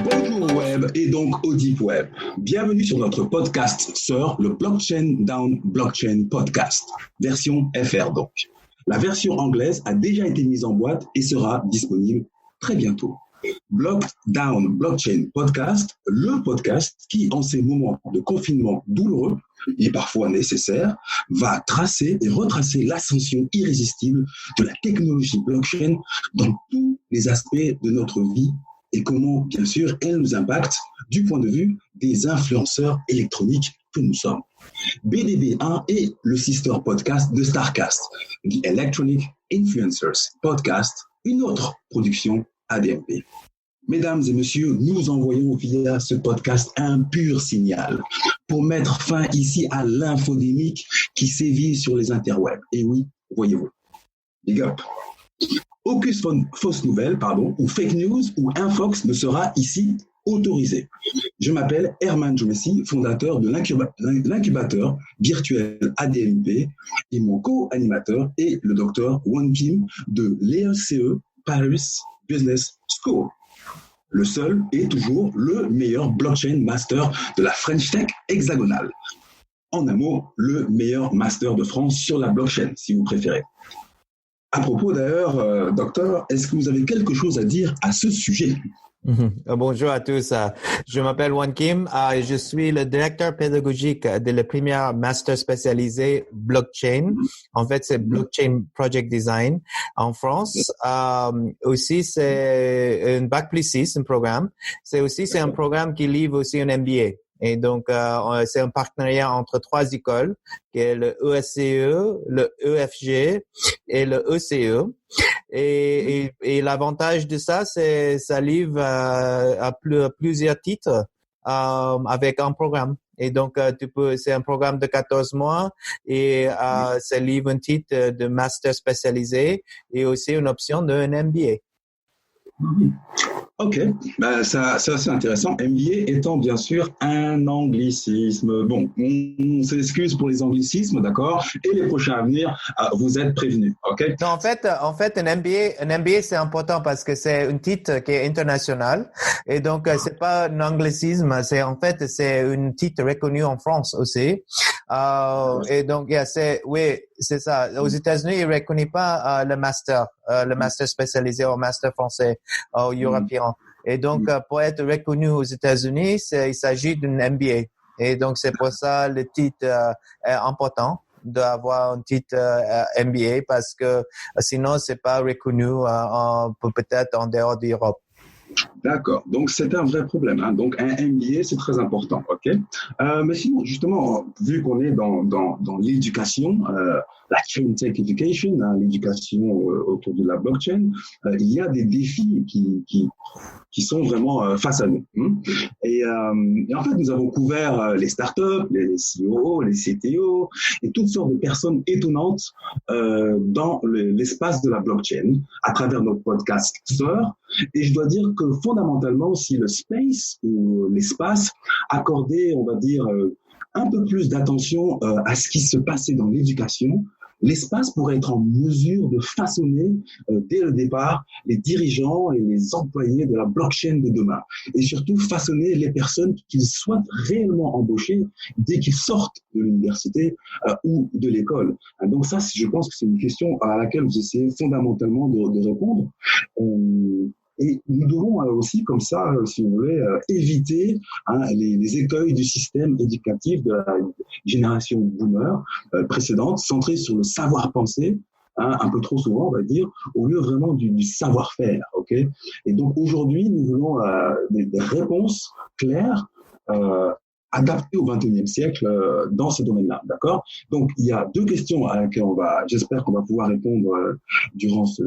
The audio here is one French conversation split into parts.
Bonjour Web et donc au Deep Web. Bienvenue sur notre podcast sœur, le Blockchain Down Blockchain Podcast, version FR donc. La version anglaise a déjà été mise en boîte et sera disponible très bientôt. Down Blockchain Podcast, le podcast qui, en ces moments de confinement douloureux et parfois nécessaires, va tracer et retracer l'ascension irrésistible de la technologie blockchain dans tous les aspects de notre vie et comment, bien sûr, elle nous impacte du point de vue des influenceurs électroniques que nous sommes. BDB1 est le sister podcast de Starcast, The Electronic Influencers Podcast, une autre production ADMP. Mesdames et messieurs, nous envoyons via ce podcast un pur signal pour mettre fin ici à l'infodémique qui sévit sur les interwebs. Et oui, voyez-vous. Big up. Aucune fausse nouvelle, ou fake news ou infox ne sera ici autorisé. Je m'appelle Herman Jomessi, fondateur de l'incubateur virtuel ADMP et mon co-animateur est le docteur Won Kim de l'ESCE Paris Business School. Le seul et toujours le meilleur blockchain master de la French Tech hexagonale. En un mot, le meilleur master de France sur la blockchain, si vous préférez. À propos d'ailleurs, docteur, est-ce que vous avez quelque chose à dire à ce sujet ? Bonjour à tous. Je m'appelle Won Kim. Je suis le directeur pédagogique de la première master spécialisé blockchain. En fait, c'est Blockchain Project Design en France. Aussi, c'est un Bac+6, un programme. C'est un programme qui livre aussi un MBA. Et donc, c'est un partenariat entre 3 écoles, qui est le ESCE, le EFG et le ECE. Et l'avantage de ça, c'est ça livre à plusieurs titres avec un programme. Et donc, c'est un programme de 14 mois et ça livre un titre de master spécialisé et aussi une option d'un MBA. Ok, ça c'est intéressant. MBA étant bien sûr un anglicisme. Bon, on s'excuse pour les anglicismes, d'accord. Et les prochains à venir, vous êtes prévenus, ok. Non, en fait, un MBA c'est important parce que c'est un titre qui est international et donc c'est pas un anglicisme, c'est un titre reconnu en France aussi. Et donc c'est ça. Aux États-Unis, ils ne reconnaissent pas le master spécialisé au master français, au européen. Et donc, pour être reconnu aux États-Unis, il s'agit d'un MBA. Et donc, c'est pour ça le titre est important d'avoir un titre MBA parce que sinon, c'est pas reconnu peut-être en dehors d'Europe. D'accord, donc c'est un vrai problème. Hein. Donc un MBA, c'est très important, ok. Mais sinon, justement, vu qu'on est dans l'éducation, la Clean Tech Education, hein, l'éducation autour de la blockchain, il y a des défis qui sont vraiment face à nous. Hein. Et en fait, nous avons couvert les startups, les CEO, les CTO et toutes sortes de personnes étonnantes dans l'espace de la blockchain à travers nos podcasts sœurs. Et je dois dire que fondamentalement, si le space ou l'espace accordait, on va dire, un peu plus d'attention à ce qui se passait dans l'éducation, l'espace pourrait être en mesure de façonner dès le départ les dirigeants et les employés de la blockchain de demain. Et surtout façonner les personnes qu'ils souhaitent réellement embaucher dès qu'ils sortent de l'université ou de l'école. Donc ça, je pense que c'est une question à laquelle vous essayez fondamentalement de répondre. Et nous devons aussi, comme ça, si vous voulez, éviter les écueils du système éducatif de la génération boomer précédente, centrée sur le savoir-penser, un peu trop souvent, on va dire, au lieu vraiment du savoir-faire. Okay. Et donc aujourd'hui, nous voulons des réponses claires, adaptées au XXIe siècle dans ce domaine-là, d'accord ? Donc, il y a 2 questions à laquelle j'espère qu'on va pouvoir répondre durant ce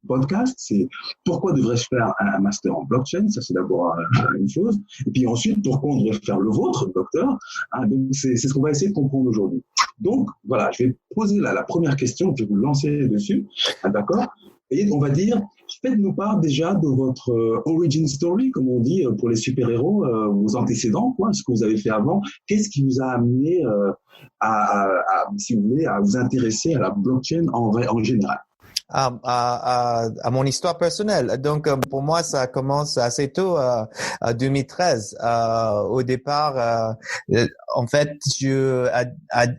podcast. C'est pourquoi devrais-je faire un master en blockchain ? Ça, c'est d'abord une chose. Et puis ensuite, pourquoi on devrait faire le vôtre, docteur ? Donc, c'est ce qu'on va essayer de comprendre aujourd'hui. Donc, voilà, je vais poser la première question, je vais vous lancer dessus, d'accord ? Et on va dire, faites-nous part déjà de votre origin story, comme on dit pour les super-héros, vos antécédents, quoi, ce que vous avez fait avant. Qu'est-ce qui vous a amené si vous voulez, à vous intéresser à la blockchain en général ? à mon histoire personnelle. Donc, pour moi, ça commence assez tôt, en 2013. Au départ, en fait,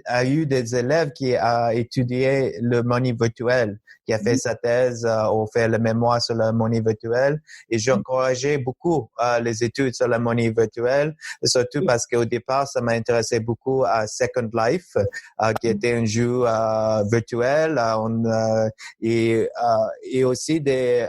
a eu des élèves qui a étudié le money virtuel, qui a fait sa thèse ou fait le mémoire sur la monnaie virtuelle. Et j'encourageais beaucoup les études sur la monnaie virtuelle, surtout parce qu'au départ, ça m'a intéressé beaucoup à Second Life, qui était un jeu virtuel et aussi des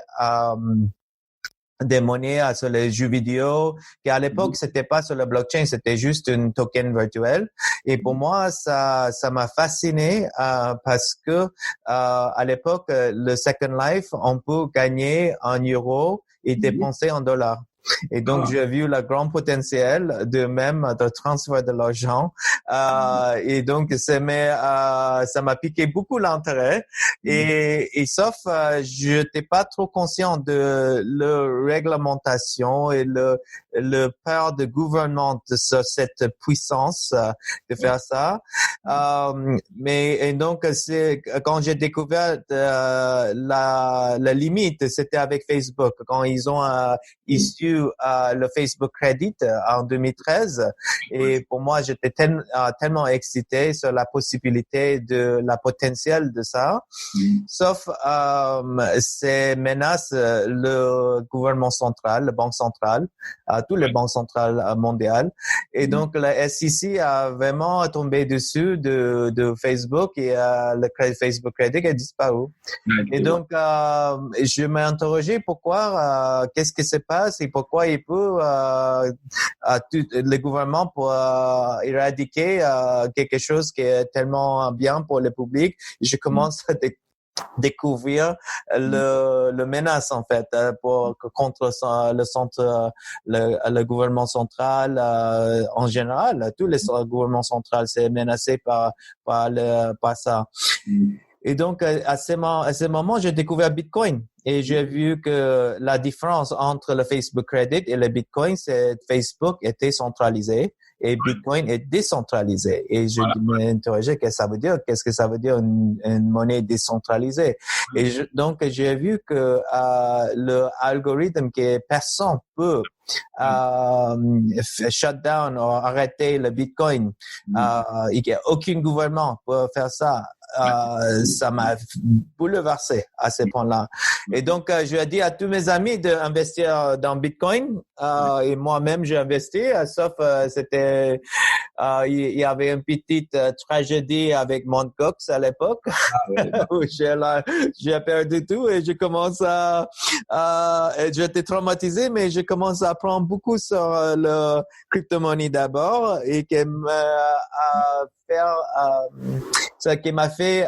monnaies sur les jeux vidéo, qui à l'époque, c'était pas sur le blockchain, c'était juste une token virtuel. Et pour moi, ça m'a fasciné, parce que, à l'époque, le Second Life, on peut gagner en euros et dépenser en dollars. Et donc, j'ai vu le grand potentiel de transfert de l'argent. Et donc, ça m'a piqué beaucoup l'intérêt. Et sauf, je n'étais pas trop conscient de la réglementation et le peur de gouvernement de cette puissance de faire ça. Et donc, c'est quand j'ai découvert la limite, c'était avec Facebook, quand ils ont issu le Facebook Credit en 2013. Et pour moi, j'étais tellement excité sur la possibilité de la potentiel de ça. Sauf ces menaces, le gouvernement central, la banque centrale, tous les banques centrales mondiales. Et donc, la SEC a vraiment tombé dessus de Facebook et le Facebook Credit a disparu. Et donc, je m'ai interrogé pourquoi, qu'est-ce qui se passe et pourquoi il peut, le gouvernement pour éradiquer quelque chose qui est tellement bien pour le public. Je commence à découvrir le menace en fait contre le gouvernement central en général. Tous les gouvernements centraux c'est menacé par ça. Et donc, à ce moment, j'ai découvert Bitcoin et j'ai vu que la différence entre le Facebook Credit et le Bitcoin, c'est que Facebook était centralisé et Bitcoin est décentralisé. Et je m'interrogeais qu'est-ce que ça veut dire une monnaie décentralisée. Et donc, j'ai vu que le algorithme que personne peut shut down ou arrêter le Bitcoin, et qu'il n'y a aucun gouvernement pour faire ça. Ça m'a bouleversé à ce point-là. Et donc, je ai dit à tous mes amis d'investir dans Bitcoin. Et moi-même, j'ai investi, sauf c'était il y avait une petite tragédie avec Mt. Gox à l'époque où j'ai perdu tout et je commence j'étais traumatisé, mais je commence à apprendre beaucoup sur le crypto-monnaie d'abord et qui ce qui m'a fait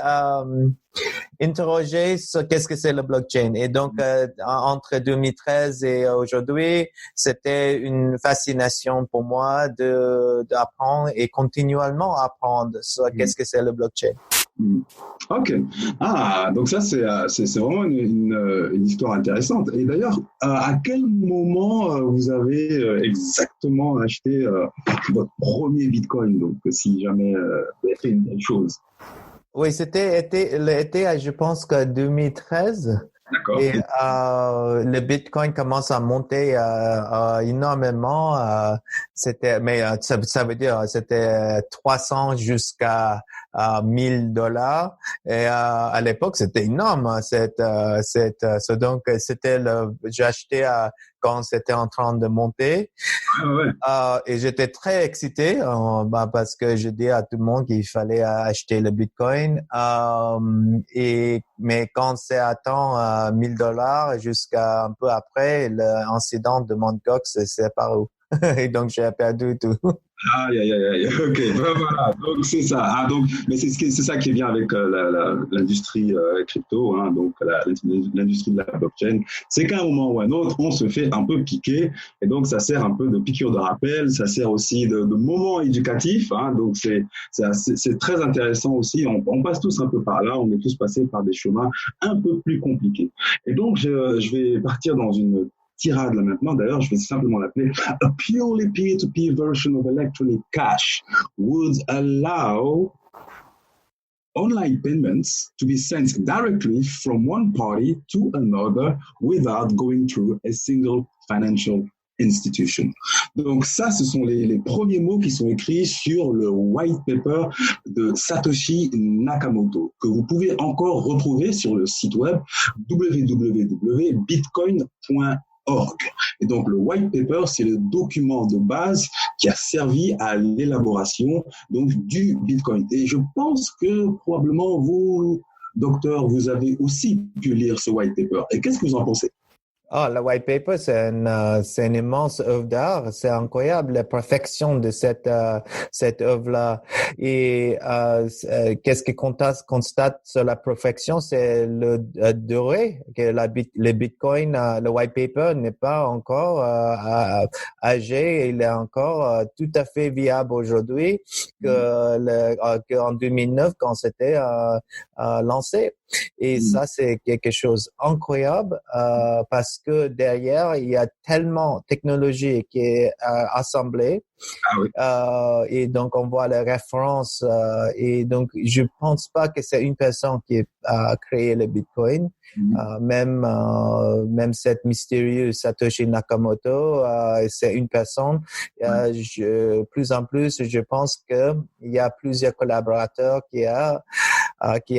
interroger sur qu'est-ce que c'est le blockchain. Et donc, entre 2013 et aujourd'hui, c'était une fascination pour moi d'apprendre et continuellement apprendre sur qu'est-ce que c'est le blockchain. Ok. Donc ça, c'est vraiment une histoire intéressante. Et d'ailleurs, à quel moment vous avez exactement acheté votre premier Bitcoin? Donc, si jamais vous avez fait une telle chose. Oui, c'était l'été, je pense que 2013. D'accord. Et le Bitcoin commence à monter énormément. Mais ça veut dire c'était 300 jusqu'à $1,000. Et à l'époque, c'était énorme. Donc c'était j'ai acheté quand c'était en train de monter. Et j'étais très excité parce que je dis à tout le monde qu'il fallait acheter le Bitcoin. Mais quand c'est atteint $1,000 jusqu'à un peu après, l'incident de Mt. Gox, c'est paru. Et donc, j'ai perdu tout. Aïe. Ok, voilà. Donc, c'est ça. Mais c'est ça qui est bien avec l'industrie crypto, hein, donc l'industrie de la blockchain. C'est qu'à un moment ou à un autre, on se fait un peu piquer. Et donc, ça sert un peu de piqûre de rappel. Ça sert aussi de moment éducatif. Hein, donc, c'est très intéressant aussi. On passe tous un peu par là. On est tous passés par des chemins un peu plus compliqués. Et donc, je vais partir dans une tirade là maintenant. D'ailleurs, je vais simplement l'appeler a purely peer-to-peer version of electronic cash would allow online payments to be sent directly from one party to another without going through a single financial institution. Donc ça, ce sont les premiers mots qui sont écrits sur le white paper de Satoshi Nakamoto, que vous pouvez encore retrouver sur le site web www.bitcoin.org. Et donc le white paper, c'est le document de base qui a servi à l'élaboration donc du Bitcoin. Et je pense que probablement vous, docteur, vous avez aussi pu lire ce white paper. Et qu'est-ce que vous en pensez? Ah, le white paper, c'est une immense œuvre d'art. C'est incroyable la perfection de cette œuvre-là. Et qu'est-ce qui constate sur la perfection, c'est le durée que le Bitcoin, le white paper n'est pas encore âgé. Il est encore tout à fait viable aujourd'hui qu'en 2009 quand c'était lancé. Et ça, c'est quelque chose d'incroyable parce que derrière, il y a tellement de technologie qui est assemblée. Ah oui. Et donc, on voit les références. Et donc, je pense pas que c'est une personne qui a créé le Bitcoin. Même cette mystérieuse Satoshi Nakamoto, c'est une personne. Plus en plus, je pense que il y a plusieurs collaborateurs qui a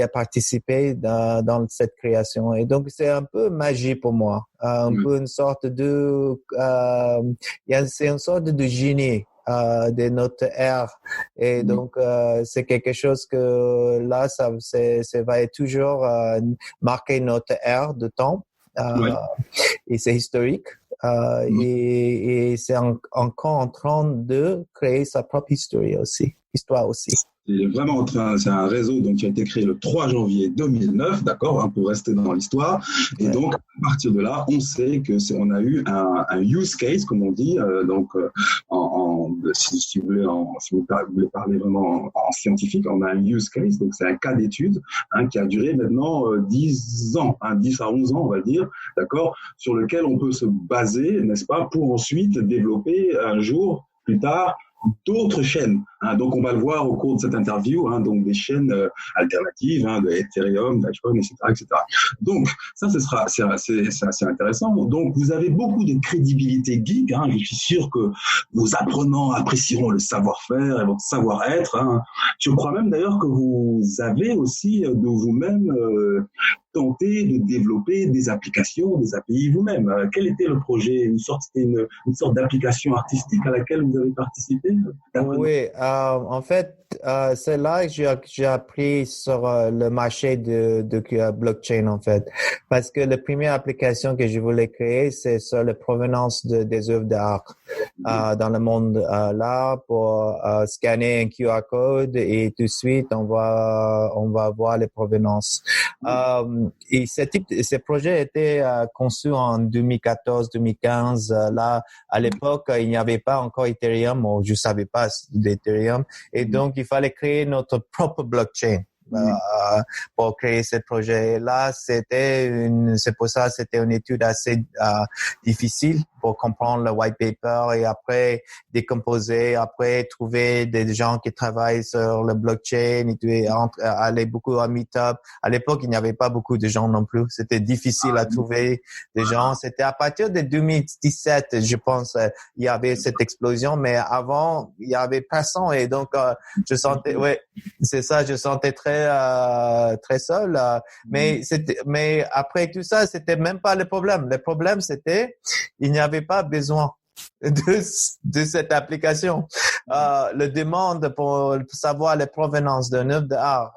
participé dans cette création. Et donc, c'est un peu magie pour moi. Peu une sorte de, c'est une sorte de génie. De notre ère. Et donc, c'est quelque chose que là, ça va être toujours marquer notre ère de temps. Et c'est historique. Et c'est encore en train de créer sa propre histoire aussi. C'est vraiment c'est un réseau donc, qui a été créé le 3 janvier 2009, d'accord, hein, pour rester dans l'histoire. Et donc, à partir de là, on sait on a eu un use case, comme on dit, si vous voulez parler vraiment en scientifique, on a un use case, donc c'est un cas d'étude qui a duré maintenant 10 ans, 10 à 11 ans, on va dire, d'accord, sur lequel on peut se baser, n'est-ce pas, pour ensuite développer un jour, plus tard, d'autres chaînes. Donc, on va le voir au cours de cette interview, donc des chaînes alternatives, de Ethereum, Dogecoin, etc., etc. Donc, ça, c'est assez intéressant. Donc, vous avez beaucoup de crédibilité geek. Je suis sûr que vos apprenants apprécieront le savoir-faire et votre savoir-être. Je crois même d'ailleurs que vous avez aussi de vous-même tenté de développer des applications, des API vous-même. Quel était le projet? Une sorte d'application artistique à laquelle vous avez participé? Oui, en fait, c'est là que j'ai appris sur le marché de blockchain, en fait. Parce que la première application que je voulais créer, c'est sur la provenance des œuvres d'art dans le monde là pour scanner un QR code et tout de suite, on va voir les provenances. Et ce projet était conçu en 2014-2015. Là, à l'époque, il n'y avait pas encore Ethereum, ou je savais pas d'Ethereum. Et donc, il fallait créer notre propre blockchain. Pour créer ce projet. Là, c'est pour ça, c'était une étude assez difficile pour comprendre le white paper et après décomposer, après trouver des gens qui travaillent sur le blockchain et aller beaucoup à Meetup. À l'époque, il n'y avait pas beaucoup de gens non plus. C'était difficile à trouver des gens. C'était à partir de 2017, je pense, il y avait cette explosion, mais avant, il y avait personne et donc, je sentais très seul. Mais après tout ça, c'était même pas le problème. Le problème, c'était, il n'y avait pas besoin de cette application. Le demande pour savoir la provenance d'une œuvre d'art,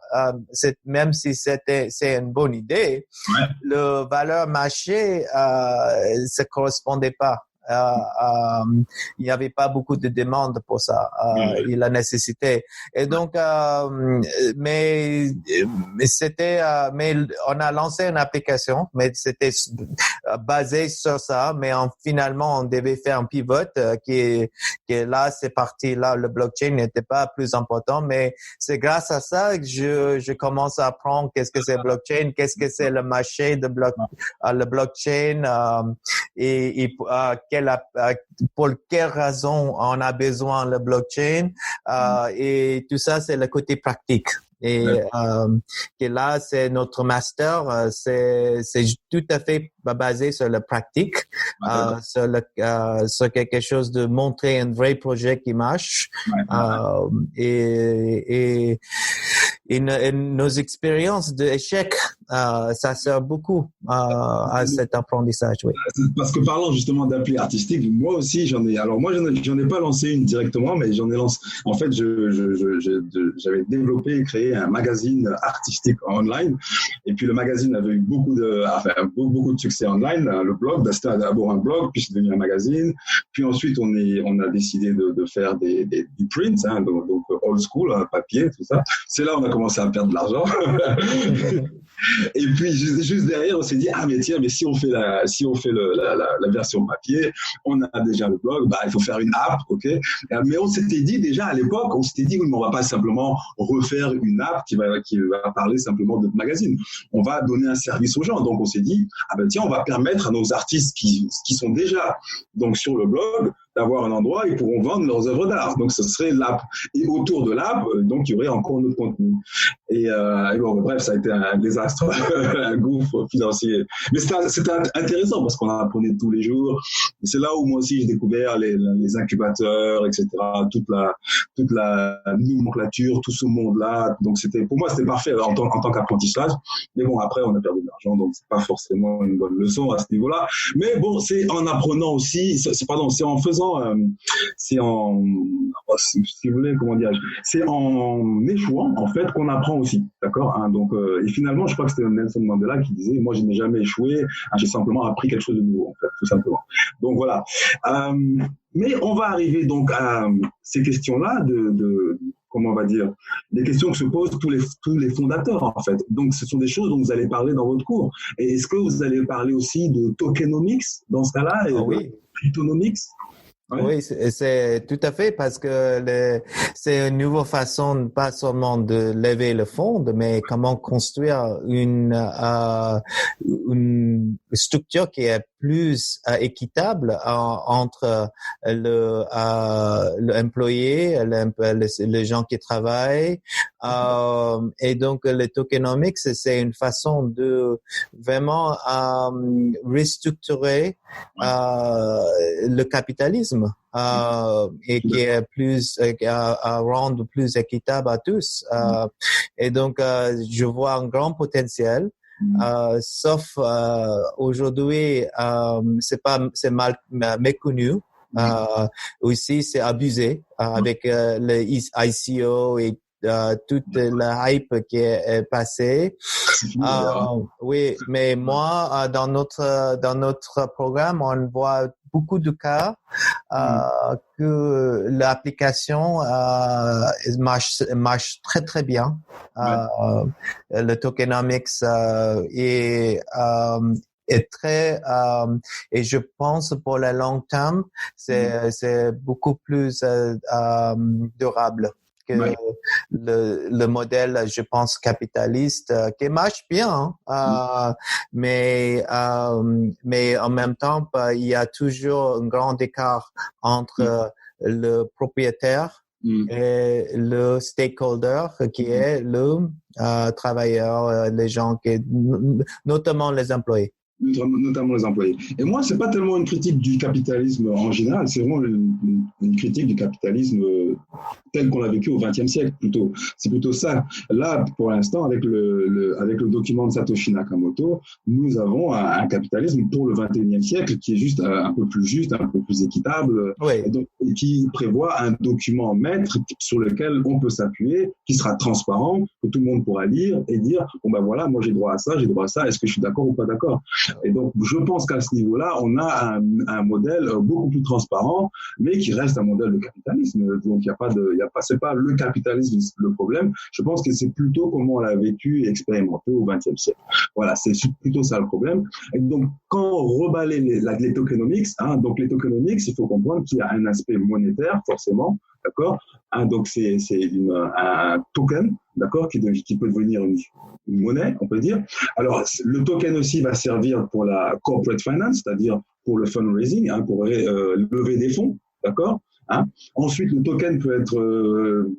même si c'est une bonne idée, le valeur marché, ça correspondait pas. Il n'y avait pas beaucoup de demandes pour ça, et la nécessité. Et donc, mais on a lancé une application, mais c'était basé sur ça. Mais finalement, on devait faire un pivot qui là, c'est parti. Là, le blockchain n'était pas plus important, mais c'est grâce à ça que je commence à apprendre qu'est-ce que c'est blockchain, qu'est-ce que c'est le marché de le blockchain, et pour quelle raison on a besoin de blockchain, et tout ça, c'est le côté pratique. Et que là, c'est notre master, c'est tout à fait basé sur la pratique, sur quelque chose de montrer un vrai projet qui marche. Et nos expériences d'échec, ça sert beaucoup à cet apprentissage. Oui. Parce que parlant justement d'appli artistique, moi aussi j'en ai. Alors moi j'en ai pas lancé une directement, mais j'en ai lancé. En fait, j'avais développé et créé un magazine artistique online. Et puis le magazine avait eu beaucoup de succès online. Le blog, c'était d'abord un blog, puis c'est devenu un magazine. Puis ensuite on a décidé de faire du print, hein, donc old school, papier, tout ça. C'est là où on a commencé à perdre de l'argent. Et puis juste derrière, on s'est dit mais tiens, mais si on fait la version papier, on a déjà le blog, il faut faire une app, ok. Mais on s'était dit déjà à l'époque, oui, mais on va pas simplement refaire une app qui va parler simplement de magazine. On va donner un service aux gens. Donc on s'est dit tiens, on va permettre à nos artistes qui sont déjà donc sur le blog d'avoir un endroit, ils pourront vendre leurs œuvres d'art. Donc, ce serait l'app. Et autour de l'app, donc, il y aurait encore notre contenu. Et bon, bref, ça a été un désastre, un gouffre financier. Mais c'était intéressant parce qu'on en apprenait tous les jours. Et c'est là où moi aussi, j'ai découvert les incubateurs, etc., toute la nomenclature, tout ce monde-là. Donc, pour moi, c'était parfait en tant qu'apprentissage. Mais bon, après, on a perdu de l'argent, donc c'est pas forcément une bonne leçon à ce niveau-là. Mais bon, c'est en apprenant aussi, c'est en faisant c'est en échouant en fait qu'on apprend aussi, d'accord, hein, donc et finalement je crois que c'était Nelson Mandela qui disait moi je n'ai jamais échoué, j'ai simplement appris quelque chose de nouveau en fait, tout simplement. Donc voilà, mais on va arriver donc à ces questions-là de comment on va dire, des questions que se posent tous les fondateurs, en fait. Donc, ce sont des choses dont vous allez parler dans votre cours. Et est-ce que vous allez parler aussi de tokenomics dans ce cas-là, et oui. de cryptonomics? Ouais. Oui, c'est tout à fait parce que c'est une nouvelle façon pas seulement de lever le fonds, mais comment construire une structure qui est plus équitable entre l'employé, les gens qui travaillent, et donc le tokenomics, c'est une façon de vraiment restructurer le capitalisme. Et qui est plus à rendre plus équitable à tous. Et donc, je vois un grand potentiel. Sauf aujourd'hui, c'est mal méconnu. Aussi, c'est abusé avec le ICO et toute la hype qui est passée. Oui, mais moi, dans notre programme, on voit beaucoup de cas que l'application marche très très bien. Le tokenomics est très et je pense pour le long terme c'est beaucoup plus durable que le modèle, je pense, capitaliste qui marche bien, mais en même temps, il y a toujours un grand écart entre le propriétaire et le stakeholder qui est le travailleur, les gens notamment les employés. Notamment les employés. Et moi, c'est pas tellement une critique du capitalisme en général, c'est vraiment une critique du capitalisme tel qu'on l'a vécu au XXe siècle, plutôt. C'est plutôt ça. Là, pour l'instant, avec le document de Satoshi Nakamoto, nous avons un capitalisme pour le XXIe siècle qui est juste un peu plus juste, un peu plus équitable, et donc, qui prévoit un document maître sur lequel on peut s'appuyer, qui sera transparent, que tout le monde pourra lire et dire, bon voilà, moi j'ai droit à ça, est-ce que je suis d'accord ou pas d'accord? Et donc, je pense qu'à ce niveau-là, on a un modèle beaucoup plus transparent, mais qui reste un modèle de capitalisme. Donc, c'est pas le capitalisme le problème. Je pense que c'est plutôt comment on l'a vécu et expérimenté au XXe siècle. Voilà, c'est plutôt ça le problème. Et donc, quand on rebalait les tokenomics, donc les tokenomics, il faut comprendre qu'il y a un aspect monétaire, forcément, d'accord? Donc, c'est un token, d'accord, qui peut devenir une monnaie, on peut dire. Alors, le token aussi va servir pour la corporate finance, c'est-à-dire pour le fundraising, pour lever des fonds, d'accord? Hein. Ensuite, le token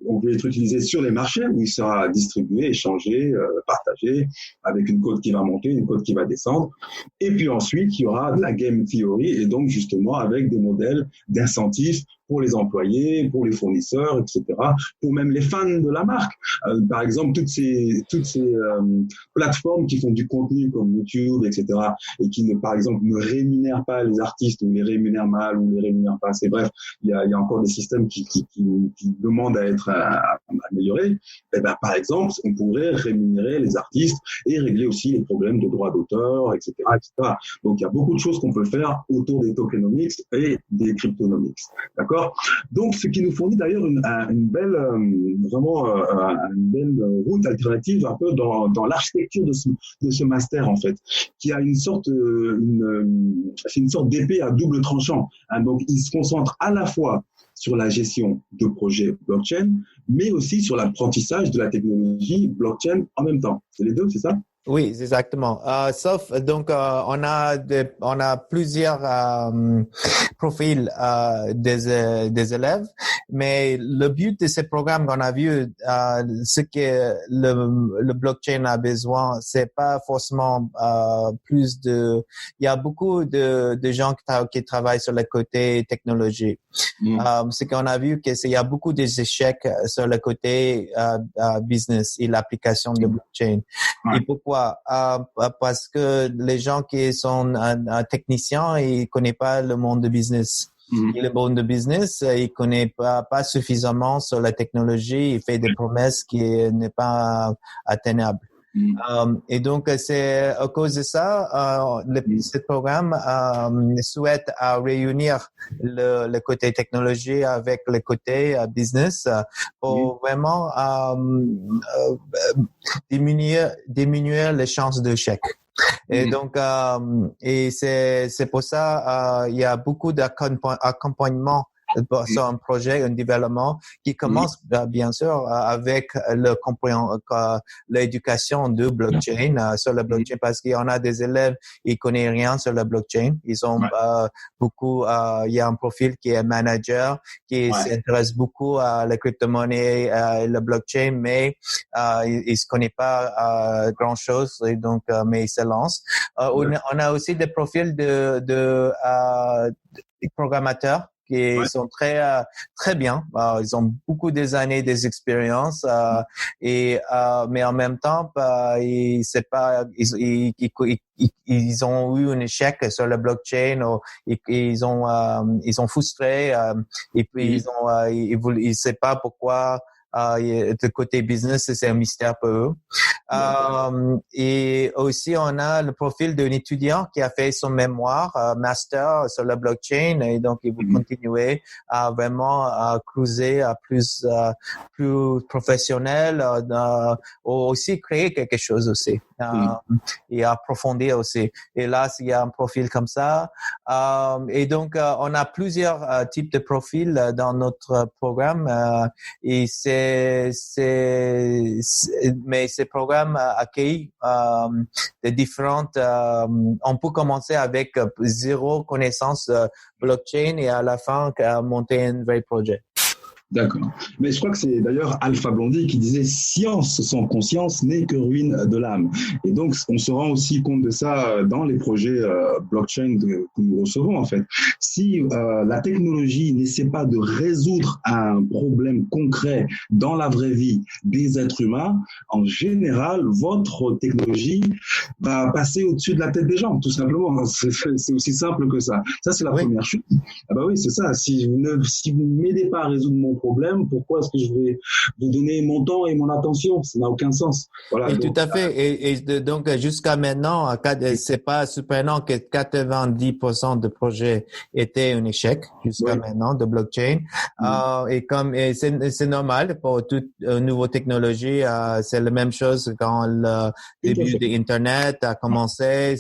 on peut être utilisé sur les marchés où il sera distribué, échangé, partagé avec une cote qui va monter, une cote qui va descendre. Et puis ensuite, il y aura de la game theory et donc justement avec des modèles d'incentifs pour les employés, pour les fournisseurs, etc., pour même les fans de la marque. Par exemple, toutes ces plateformes qui font du contenu comme YouTube, etc., et qui, par exemple, ne rémunèrent pas les artistes ou les rémunèrent mal ou les rémunèrent pas assez. Bref, il y a encore des systèmes qui demandent à être améliorés. Et ben, par exemple, on pourrait rémunérer les artistes et régler aussi les problèmes de droits d'auteur, etc., etc. Donc, il y a beaucoup de choses qu'on peut faire autour des tokenomics et des cryptonomics. D'accord? Donc, ce qui nous fournit d'ailleurs une belle route alternative un peu dans l'architecture de ce master en fait, qui a une sorte d'épée à double tranchant. Hein. Donc, il se concentre à la fois sur la gestion de projets blockchain, mais aussi sur l'apprentissage de la technologie blockchain en même temps. C'est les deux, c'est ça? Oui, exactement. Sauf donc on a plusieurs profils des élèves, mais le but de ces programmes qu'on a vu, ce que le blockchain a besoin, c'est pas forcément plus de. Il y a beaucoup de gens qui travaillent sur le côté technologie. Ce qu'on a vu, il y a beaucoup d'échecs sur le côté business et l'application de blockchain. Et pourquoi? Parce que les gens qui sont techniciens, ils connaissent pas le monde de business. Et le monde de business, il connaît pas suffisamment sur la technologie. Il fait des promesses qui n'est pas atteignables. Et donc, c'est à cause de ça, ce programme souhaite réunir le côté technologie avec le côté business pour vraiment diminuer les chances d'échec. Et donc, et c'est pour ça, il y a beaucoup d'accompagnement sur un projet, un développement qui commence bien sûr avec l'éducation de blockchain sur le blockchain, parce qu'il y en a des élèves ils connaissent rien sur le blockchain. Ils ont beaucoup. Il y a un profil qui est manager qui s'intéresse beaucoup à la crypto-monnaie et le blockchain, mais il se connaît pas grand chose et donc mais il se lance. On a aussi des profils de programmateurs qui sont très bien. Ils ont beaucoup des années d'expérience mais en même temps, ils ont eu un échec sur le blockchain ou ils sont frustrés et puis ils savent pas pourquoi. De côté business, c'est un mystère pour eux. Et aussi, on a le profil d'un étudiant qui a fait son mémoire, master sur la blockchain, et donc il veut continuer à vraiment creuser plus professionnel, aussi créer quelque chose aussi, et approfondir aussi. Et là, il y a un profil comme ça. Et donc, on a plusieurs types de profils dans notre programme, et mais ces programmes accueillent des différentes. On peut commencer avec zéro connaissance blockchain et à la fin monter un vrai projet. D'accord. Mais je crois que c'est d'ailleurs Alpha Blondy qui disait « Science sans conscience n'est que ruine de l'âme ». Et donc, on se rend aussi compte de ça dans les projets blockchain que nous recevons, en fait. Si la technologie n'essaie pas de résoudre un problème concret dans la vraie vie des êtres humains, en général, votre technologie va passer au-dessus de la tête des gens, tout simplement. C'est aussi simple que ça. Ça, c'est la première chose. Ah bah oui, c'est ça. Si vous ne m'aidez pas à résoudre mon problème, pourquoi est-ce que je vais vous donner mon temps et mon attention? Ça n'a aucun sens. Voilà. Et donc, tout à fait. Et donc, jusqu'à maintenant, c'est pas surprenant que 90% de projets étaient un échec jusqu'à maintenant de blockchain. Et c'est normal pour toute nouvelle technologie. C'est la même chose quand le début de Internet a commencé.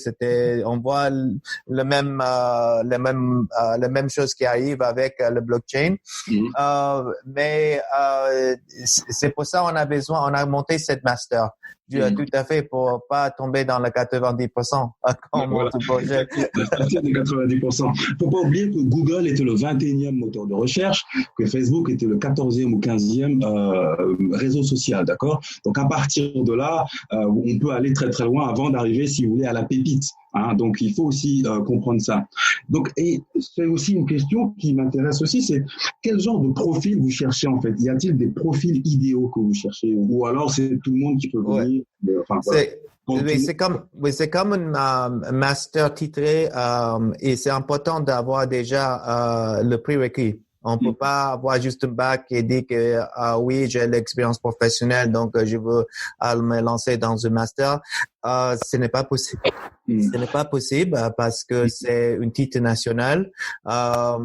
On voit la même chose qui arrive avec le blockchain. c'est pour ça on a monté cette master. Tout à fait, pour pas tomber dans le 90% quand on monte le projet. À partir de 90%. Faut pas oublier que Google était le 21e moteur de recherche, que Facebook était le 14e ou 15e réseau social, d'accord? Donc, à partir de là, on peut aller très, très loin avant d'arriver, si vous voulez, à la pépite. Hein, donc, il faut aussi comprendre ça. Donc, et c'est aussi une question qui m'intéresse aussi, c'est quel genre de profil vous cherchez en fait? Y a-t-il des profils idéaux que vous cherchez? Ou alors c'est tout le monde qui peut venir? Enfin, voilà. C'est comme un master titré et c'est important d'avoir déjà le prérequis. On peut pas avoir juste un bac et dire que oui, j'ai l'expérience professionnelle, donc je veux me lancer dans un master. Ce n'est pas possible. Ce n'est pas possible parce que c'est un titre national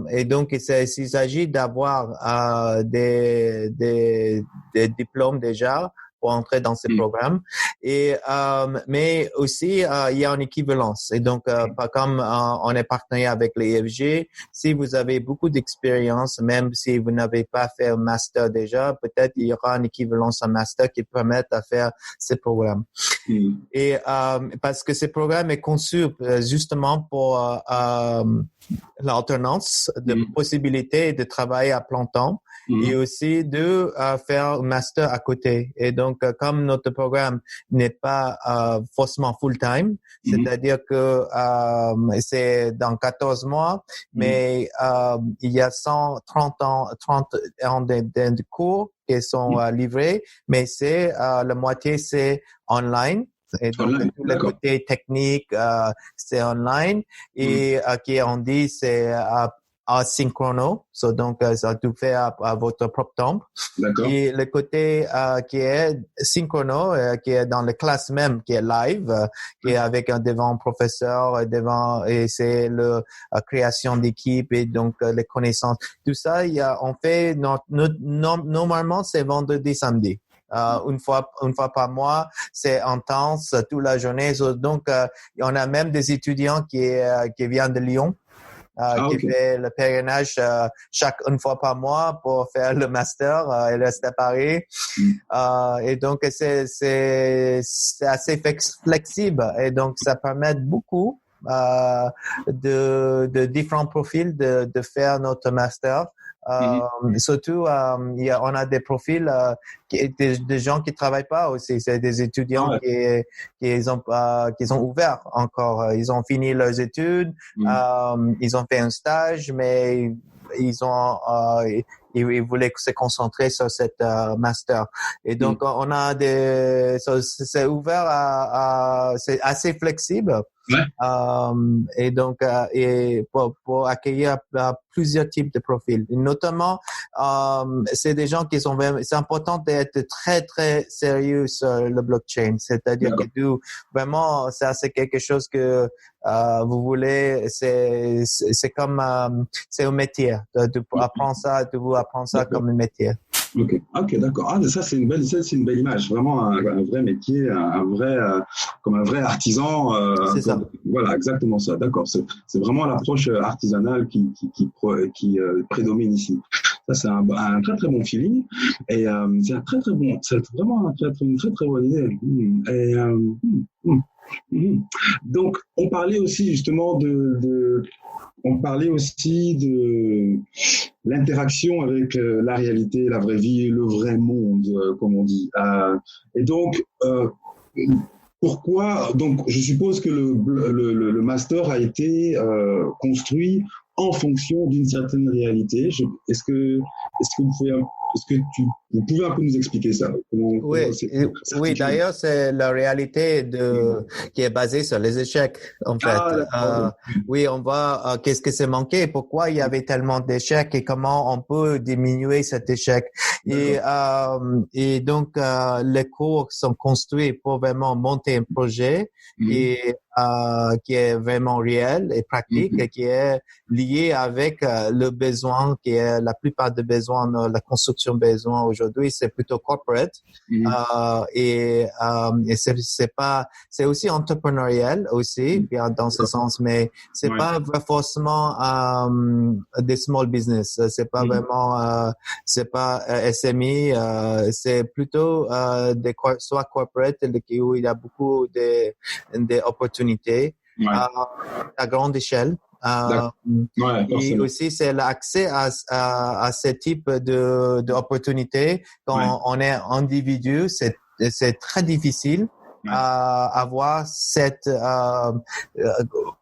et donc il s'agit d'avoir des diplômes déjà pour entrer dans ces programmes. Et mais aussi il y a une équivalence. Et donc pas comme on est partenaire avec l'EFG, si vous avez beaucoup d'expérience, même si vous n'avez pas fait un master déjà, peut-être il y aura une équivalence en master qui permette de faire ces programmes. Et parce que ce programme est conçu justement pour l'alternance de possibilités de travailler à plein temps et aussi de faire un master à côté. Et donc, comme notre programme n'est pas forcément full-time, c'est-à-dire que c'est dans 14 mois, mais il y a 30 ans de cours qui sont livrés, mais c'est la moitié, c'est online. Et donc, tout le côté technique, c'est online. Et qui on dit, c'est asynchrono. So, donc, ça tout fait à votre propre temps. D'accord. Et le côté qui est synchrono, qui est dans la classe même, qui est live, qui est avec devant un professeur, et c'est la création d'équipe et donc les connaissances. Tout ça, on fait normalement, c'est vendredi, samedi. Une fois par mois, c'est intense toute la journée. Donc, on a même des étudiants qui viennent de Lyon, qui fait le pèlerinage une fois par mois pour faire le master et rester à Paris. Et donc, c'est assez flexible et donc ça permet beaucoup de différents profils de faire notre master. Surtout, on a des profils des gens qui travaillent pas aussi. C'est des étudiants qui ont ouvert encore. Ils ont fini leurs études, ils ont fait un stage, mais ils voulaient se concentrer sur cette master. Et donc, on a c'est ouvert c'est assez flexible. Et donc, et pour accueillir plusieurs types de profils. Et notamment, c'est des gens qui c'est important d'être très, très sérieux sur le blockchain. C'est-à-dire que vraiment, ça, c'est quelque chose que vous voulez, c'est comme, c'est un métier. De apprendre ça, de vous apprendre ça comme un métier. Ok, d'accord. Ça c'est une belle image, vraiment un vrai métier, comme un vrai artisan. C'est ça. Voilà, exactement ça. D'accord. C'est vraiment l'approche artisanale qui prédomine ici. Ça c'est un très très bon feeling et c'est vraiment une très très bonne idée. Donc on parlait aussi justement de l'interaction avec la réalité, la vraie vie, le vrai monde, comme on dit. Et donc, pourquoi? Donc, je suppose que le master a été construit en fonction d'une certaine réalité. Est-ce que vous pouvez un peu nous expliquer ça? Oui, d'ailleurs, c'est la réalité qui est basée sur les échecs, en fait. Oui, on voit qu'est-ce que c'est manqué, pourquoi il y avait tellement d'échecs et comment on peut diminuer cet échec. Et donc, les cours sont construits pour vraiment monter un projet qui est vraiment réel et pratique et qui est lié avec le besoin, qui est la plupart des besoins, la construction besoin aujourd'hui. aujourd'hui, c'est plutôt corporate. Et c'est aussi entrepreneurial aussi, bien dans ce sens, mais c'est pas forcément des small business. C'est pas vraiment, c'est pas SME. C'est plutôt soit corporate où il y a beaucoup des opportunités à grande échelle. Et aussi, c'est l'accès à ce type d'opportunités. Quand on est individu, c'est très difficile avoir cette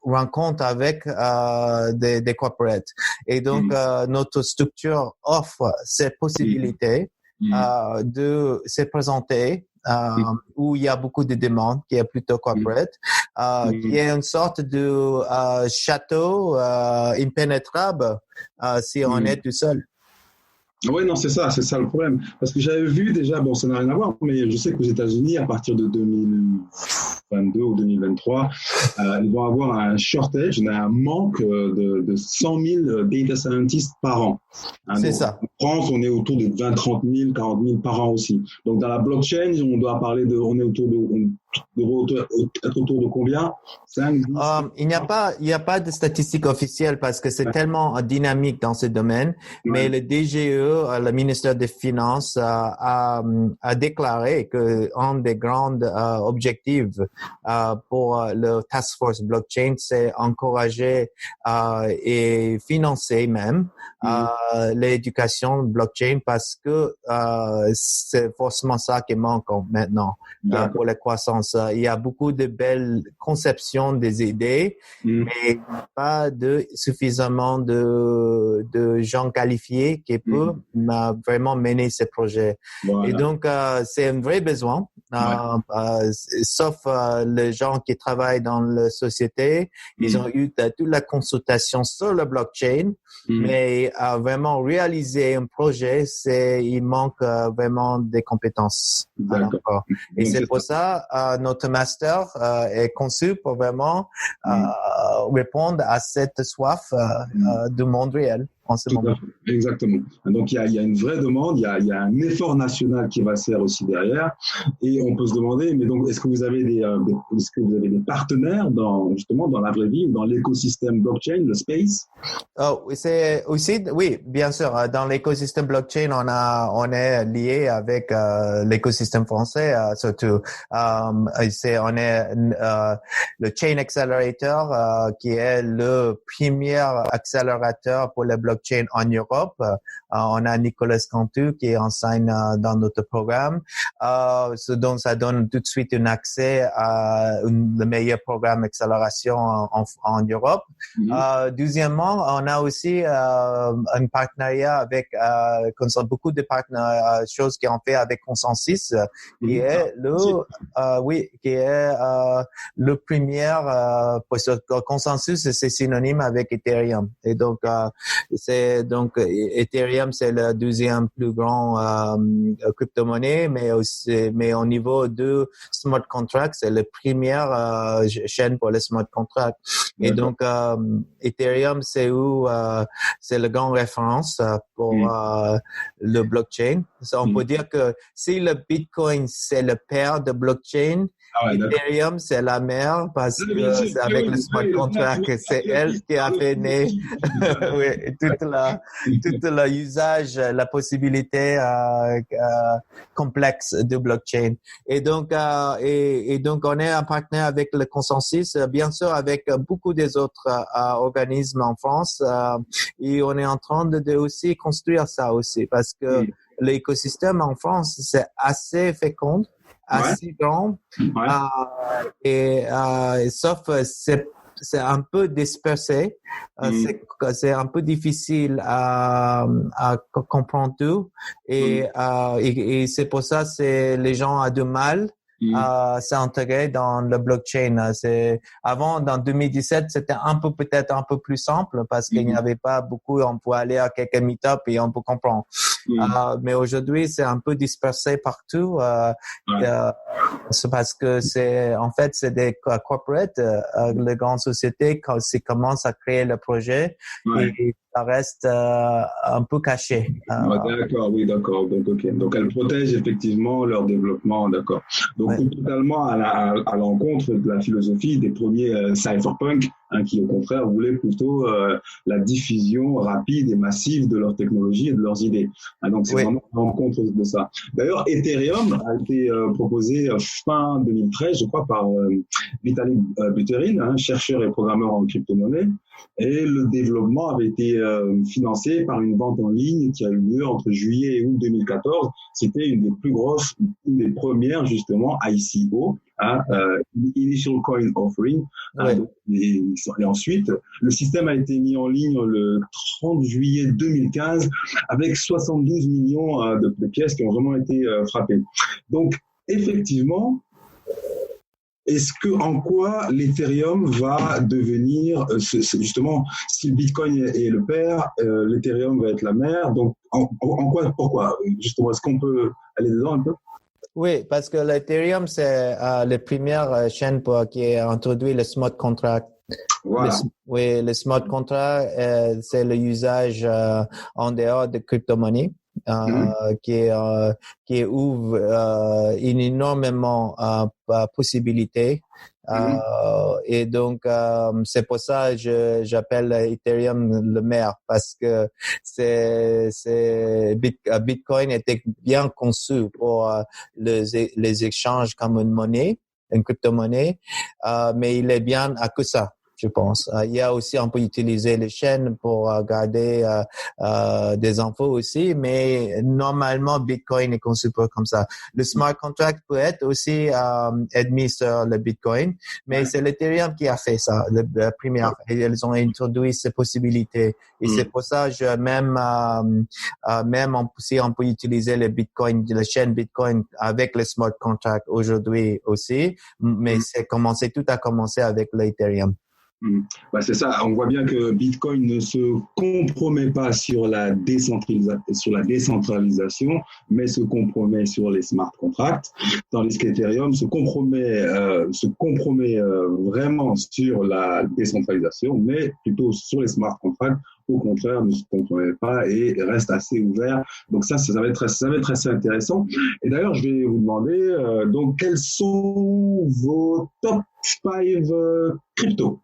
rencontre avec des corporates. Et donc, notre structure offre cette possibilité de se présenter où il y a beaucoup de demandes, qui est plutôt corporate, qui est une sorte de château impénétrable si on est tout seul. Oui, non, c'est ça le problème. Parce que j'avais vu déjà, bon, ça n'a rien à voir, mais je sais qu'aux États-Unis, à partir de 2022 ou 2023, ils vont avoir un shortage, un manque de 100 000 data scientists par an. C'est ça. En France, on est autour de 20, 30 000, 40 000 par an aussi. Donc, dans la blockchain, on doit parler on est autour de combien? 5, 10? Il n'y a pas de statistiques officielles parce que c'est tellement dynamique dans ce domaine, mais le DGE, le ministère des Finances, a déclaré que un des grands objectifs pour le Task Force Blockchain, c'est encourager et financer même l'éducation blockchain parce que c'est forcément ça qui manque maintenant pour la croissance. Il y a beaucoup de belles conceptions des idées, mais pas suffisamment de gens qualifiés qui peuvent vraiment mener ces projets. Voilà. Et donc, c'est un vrai besoin. Sauf les gens qui travaillent dans la société, ils ont eu toute la consultation sur le blockchain, mais vraiment réaliser un projet, il manque vraiment des compétences. Et c'est pour ça notre master est conçu pour vraiment répondre à cette soif du monde réel. En ce moment. Exactement. Donc, il y a une vraie demande, il y a un effort national qui va se faire aussi derrière. Et on peut se demander, mais donc, est-ce que vous avez des partenaires justement dans la vraie vie, dans l'écosystème blockchain, le space? C'est aussi, oui, bien sûr. Dans l'écosystème blockchain, on est lié avec l'écosystème français, surtout. On est le Chain Accelerator, qui est le premier accélérateur pour le blockchain en Europe. On a Nicolas Cantu qui enseigne dans notre programme. Donc, ça donne tout de suite un accès à le meilleur programme d'accélération en Europe. Deuxièmement, on a aussi un partenariat avec beaucoup de choses qui ont fait avec Consensus, qui est le premier Consensus, c'est synonyme avec Ethereum. Et donc, Ethereum, c'est le deuxième plus grand crypto-monnaie, mais au niveau de smart contracts, c'est la première chaîne pour les smart contracts. Et donc, Ethereum, c'est le grand référence pour le blockchain. On peut dire que si le Bitcoin, c'est le père de blockchain, Ethereum, c'est la mère parce que c'est avec le smart contract, c'est elle qui a fait naître tout l'usage, la possibilité complexe de blockchain. Et donc, on est un partenaire avec le Consensus, bien sûr, avec beaucoup des autres organismes en France, et on est en train de aussi construire ça aussi parce que l'écosystème en France, c'est assez fécond, assez grand, sauf c'est un peu dispersé, c'est un peu difficile à comprendre tout et c'est pour ça les gens ont du mal à s'intégrer dans le blockchain. Avant, dans 2017, c'était peut-être un peu plus simple parce qu'il n'y avait pas beaucoup, on pouvait aller à quelques meet-up et on peut comprendre. Mais aujourd'hui, c'est un peu dispersé partout. C'est parce que c'est des corporates, les grandes sociétés, quand ils commencent à créer le projet, et ça reste un peu caché. D'accord, oui, d'accord. Donc, ok. Donc, elles protègent effectivement leur développement, d'accord. Donc, totalement à l'encontre de la philosophie des premiers cypherpunk, qui au contraire voulaient plutôt la diffusion rapide et massive de leur technologie et de leurs idées. Donc, c'est vraiment à l'encontre de ça. D'ailleurs, Ethereum a été proposé fin 2013, je crois, par Vitalik Buterin, chercheur et programmeur en crypto-monnaie. Et le développement avait été financé par une vente en ligne qui a eu lieu entre juillet et août 2014. C'était une des plus grosses, une des premières justement ICO, Initial Coin Offering. Et ensuite, le système a été mis en ligne le 30 juillet 2015 avec 72 millions de pièces qui ont vraiment été frappées. Donc, effectivement, en quoi l'Ethereum va devenir, justement, si le Bitcoin est le père, l'Ethereum va être la mère. Donc, en quoi, pourquoi? Justement, est-ce qu'on peut aller dedans un peu? Oui, parce que l'Ethereum, c'est la première chaîne qui a introduit le smart contract. Voilà. Le smart contract, c'est l'usage en dehors de crypto-monnaie. Qui ouvre énormément possibilités. Et donc, c'est pour ça que j'appelle Ethereum le maire, parce que Bitcoin était bien conçu pour les échanges comme une monnaie, une crypto-monnaie, mais il est bien à que ça. Je pense. Il y a aussi, on peut utiliser les chaînes pour garder des infos aussi, mais normalement, Bitcoin est conçu comme ça. Le smart contract peut être aussi admis sur le Bitcoin, mais c'est l'Ethereum qui a fait ça, la première. Et ils ont introduit ces possibilités. Et c'est pour ça que même si on peut utiliser le Bitcoin, la chaîne Bitcoin avec le smart contract aujourd'hui aussi, mais tout a commencé avec l'Ethereum. C'est ça, on voit bien que Bitcoin ne se compromet pas sur la décentralisation, mais se compromet sur les smart contracts, tandis qu'Ethereum se compromet vraiment sur la décentralisation, mais plutôt sur les smart contracts. Au contraire, ne se compromet pas et reste assez ouvert. Donc ça va être assez intéressant. Et d'ailleurs, je vais vous demander, donc, quels sont vos top 5 crypto?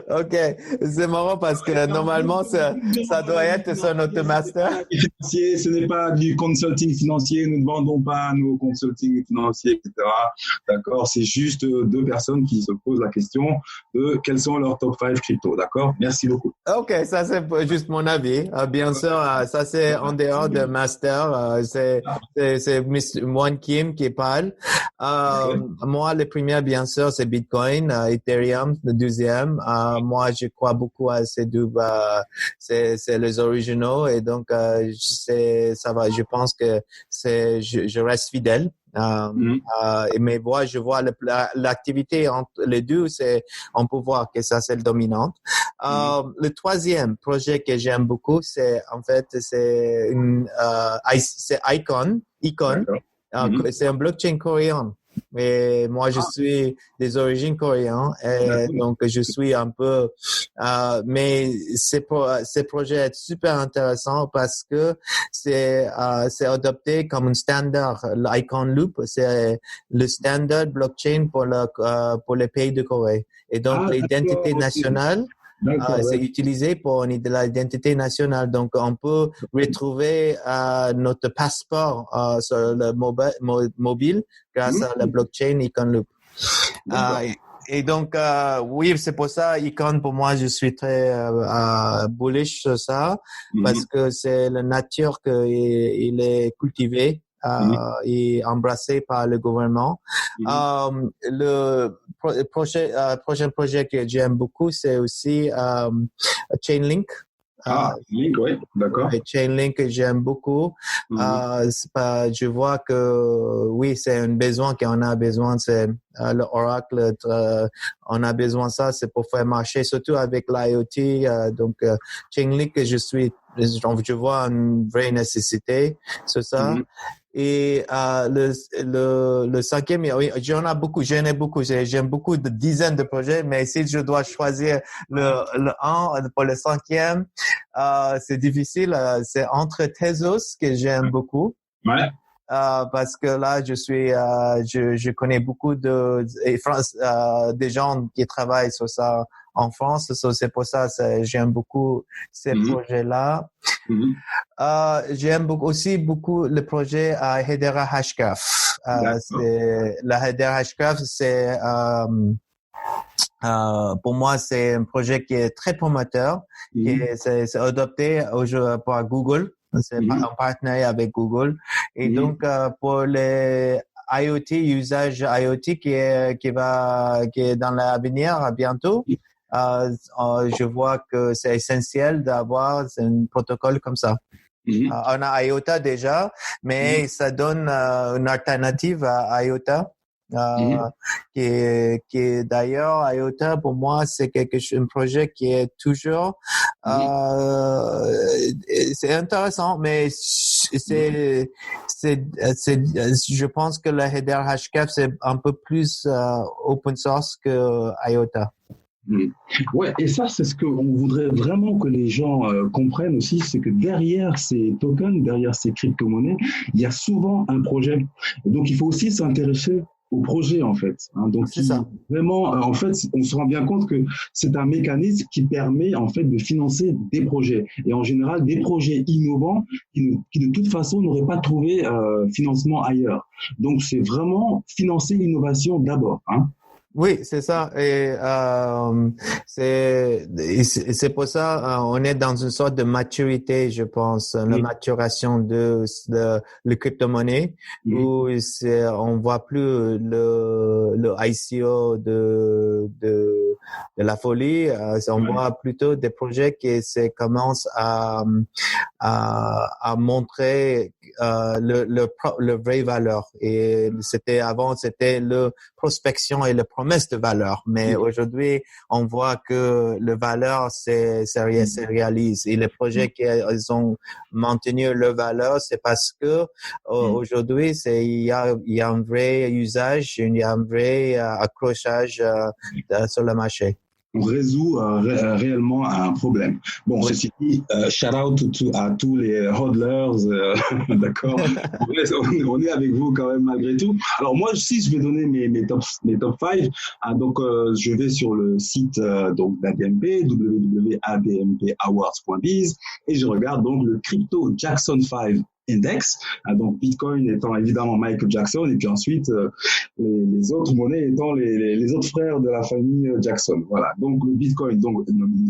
Ok, c'est marrant parce que normalement ça doit être sur notre master. Ce n'est pas du consulting financier, nous ne vendons pas nos consulting financiers, etc. D'accord, c'est juste deux personnes qui se posent la question de quels sont leurs top 5 crypto, d'accord? Merci beaucoup. Ok, ça c'est juste mon avis. Bien sûr, ça c'est en dehors de master. C'est One Kim qui parle. Moi, le premier, bien sûr, c'est Bitcoin, Ethereum, le deuxième. Moi, je crois beaucoup à ces deux. C'est les originaux et donc ça va. Je pense que je reste fidèle. Mais je vois l'activité entre les deux, on peut voir que ça c'est le dominant. Le troisième projet que j'aime beaucoup, c'est Icon. C'est un blockchain coréen. Et moi, je suis des origines coréennes, et donc je suis un peu. Mais ce projet est super intéressant parce que c'est adopté comme un standard. L'Icon Loop, c'est le standard blockchain pour les pays de Corée. Et donc l'identité nationale. C'est utilisé pour l'identité nationale. Donc, on peut retrouver notre passeport sur le mobile grâce à la blockchain Icon Loop. Et donc, oui, c'est pour ça, Icon, pour moi, je suis très bullish sur ça parce que c'est la nature qu'il est cultivé. Et embrassé par le gouvernement. Le prochain projet que j'aime beaucoup, c'est aussi Chainlink. Chainlink, oui, d'accord. Chainlink, j'aime beaucoup. Je vois que oui, c'est un besoin qu'on a besoin. C'est le Oracle. On a besoin de ça, c'est pour faire marcher, surtout avec l'IoT. Donc, Chainlink, je vois une vraie nécessité sur ça. Et le cinquième, oui, j'en ai beaucoup. J'aime beaucoup de dizaines de projets, mais si je dois choisir le un pour le cinquième, c'est difficile. C'est entre Tezos que j'aime beaucoup. Ouais. Parce que là, je connais beaucoup des gens qui travaillent sur ça en France. C'est pour ça, j'aime beaucoup ces projets-là. J'aime aussi beaucoup le projet à Hedera Hashgraph. La Hedera Hashgraph, pour moi, c'est un projet qui est très prometteur, c'est adopté par Google. C'est en partenariat avec Google. Et donc, pour les IoT, usage IoT qui est dans l'avenir bientôt, je vois que c'est essentiel d'avoir un protocole comme ça. On a IOTA déjà, mais ça donne une alternative à IOTA. Qui est d'ailleurs IOTA pour moi c'est un projet qui est toujours c'est intéressant, mais je pense que le header Hashgraph c'est un peu plus open source que IOTA. Ouais, et ça, c'est ce qu'on voudrait vraiment que les gens comprennent aussi, c'est que derrière ces tokens, derrière ces crypto-monnaies, il y a souvent un projet. Et donc, il faut aussi s'intéresser au projet, en fait. Donc, c'est ça. Vraiment, en fait, on se rend bien compte que c'est un mécanisme qui permet, en fait, de financer des projets. Et en général, des projets innovants qui de toute façon, n'auraient pas trouvé financement ailleurs. Donc, c'est vraiment financer l'innovation d'abord, Oui, c'est ça. Et c'est pour ça on est dans une sorte de maturité, je pense, la maturation de le crypto-monnaie où on voit plus le ICO de la folie. On voit plutôt des projets qui commencent à montrer le vraie valeur. Et avant c'était le prospection et le promesse de valeur, mais aujourd'hui on voit que le valeur se réalise et les projets qui ont maintenu leur valeur, c'est parce que aujourd'hui il y a un vrai usage, il y a un vrai accrochage sur le marché. On résout réellement un problème. Bon, ceci dit, shout out à tous les hodlers, d'accord. On est avec vous quand même malgré tout. Alors moi aussi, je vais donner mes top 5. Donc, je vais sur le site donc d'ABMP, www.abmpawards.biz, et je regarde donc le Crypto Jackson 5 Index, donc Bitcoin étant évidemment Michael Jackson, et puis ensuite les autres monnaies étant les autres frères de la famille Jackson. Voilà, donc le Bitcoin, donc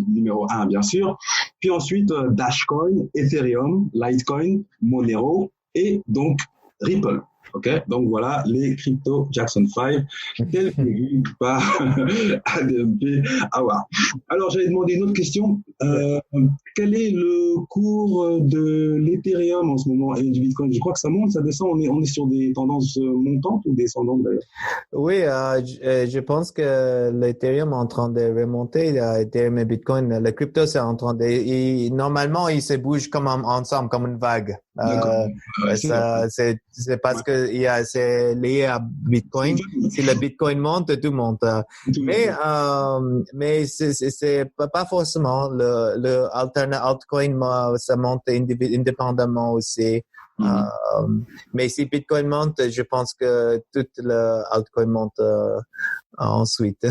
numéro 1 bien sûr, puis ensuite Dashcoin, Ethereum, Litecoin, Monero et donc Ripple. Ok, donc voilà les crypto Jackson 5 tels que vus par ABMP Award. Alors j'avais demandé une autre question. Quel est le cours de l'Ethereum en ce moment et du Bitcoin? Je crois que ça monte, ça descend. On est sur des tendances montantes ou descendantes d'ailleurs? Oui, je pense que l'Ethereum est en train de remonter. Ethereum et Bitcoin, le crypto c'est en train de. Normalement, ils se bougent comme ensemble, comme une vague. C'est parce que c'est lié à Bitcoin. Si le Bitcoin monte, tout monte. Mais c'est pas forcément le altcoin, ça monte indépendamment aussi. Mais si Bitcoin monte, je pense que tout le altcoin monte ensuite.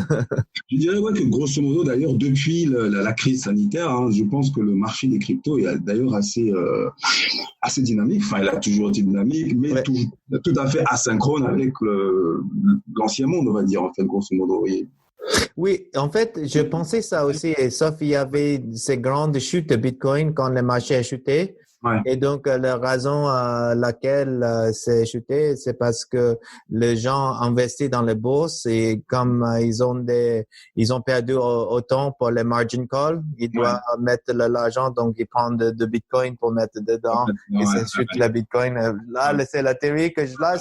Je dirais que grosso modo, d'ailleurs, depuis la crise sanitaire, je pense que le marché des cryptos est d'ailleurs assez dynamique. Enfin, il a toujours été dynamique, mais tout à fait asynchrone avec l'ancien monde, on va dire, en fait, grosso modo. Oui, en fait, je pensais ça aussi, sauf il y avait ces grandes chutes de Bitcoin quand le marché a chuté. Ouais. Et donc, la raison à laquelle c'est chuté, c'est parce que les gens investissent dans les bourses et comme ils ont perdu autant pour les margin calls, ils doivent mettre l'argent, donc ils prennent de Bitcoin pour mettre dedans et ça chute le Bitcoin. Là, c'est la théorie que ça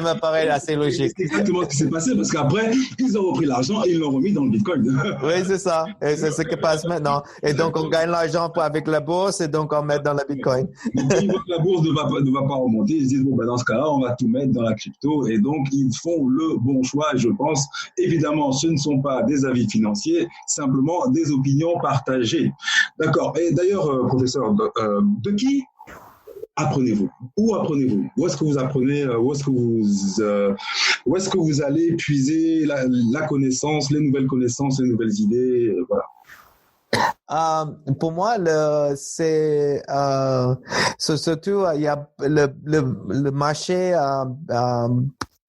me paraît assez logique. C'est exactement ce qui s'est passé parce qu'après, ils ont repris l'argent et ils l'ont remis dans le Bitcoin. Oui, c'est ça. Et c'est ce qui passe maintenant. Et donc, on gagne l'argent avec la bourse et donc on met dans dans la Bitcoin. Donc, ils voient que la bourse ne va pas remonter, ils se disent, bon, ben, dans ce cas-là, on va tout mettre dans la crypto. Et donc, ils font le bon choix. Et je pense, évidemment, ce ne sont pas des avis financiers, simplement des opinions partagées. D'accord. Et d'ailleurs, professeur, de qui apprenez-vous? Où apprenez-vous? Où est-ce que vous apprenez? Où est-ce que vous allez puiser la connaissance, les nouvelles connaissances, les nouvelles idées? Voilà. Pour moi, surtout il y a le marché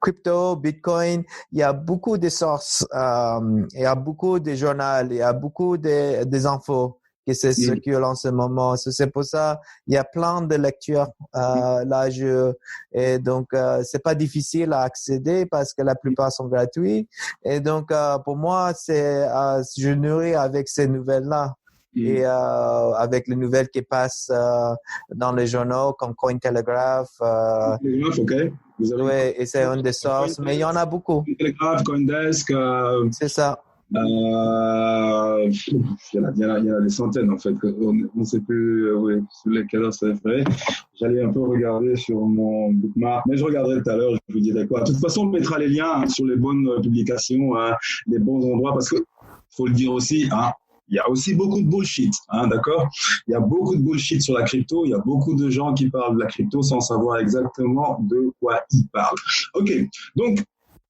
crypto, Bitcoin. Il y a beaucoup de sources, il y a beaucoup de journaux, il y a beaucoup des infos qui se circulent en ce moment. C'est pour ça il y a plein de lectures là. Et donc c'est pas difficile à accéder parce que la plupart sont gratuits. Et donc pour moi, je nourris avec ces nouvelles là. Et avec les nouvelles qui passent dans les journaux comme Cointelegraph. OK. Oui, et c'est une des sources, mais il y en a beaucoup. Cointelegraph, Coindesk. C'est ça. Il y en a des centaines en fait. On ne sait plus sur lesquels ça ferait. J'allais un peu regarder sur mon bookmark, mais je regarderai tout à l'heure. Je vous dirai quoi. De toute façon, on mettra les liens sur les bonnes publications, les bons endroits, parce que faut le dire aussi. Il y a aussi beaucoup de bullshit, d'accord? Il y a beaucoup de bullshit sur la crypto. Il y a beaucoup de gens qui parlent de la crypto sans savoir exactement de quoi ils parlent. OK. Donc,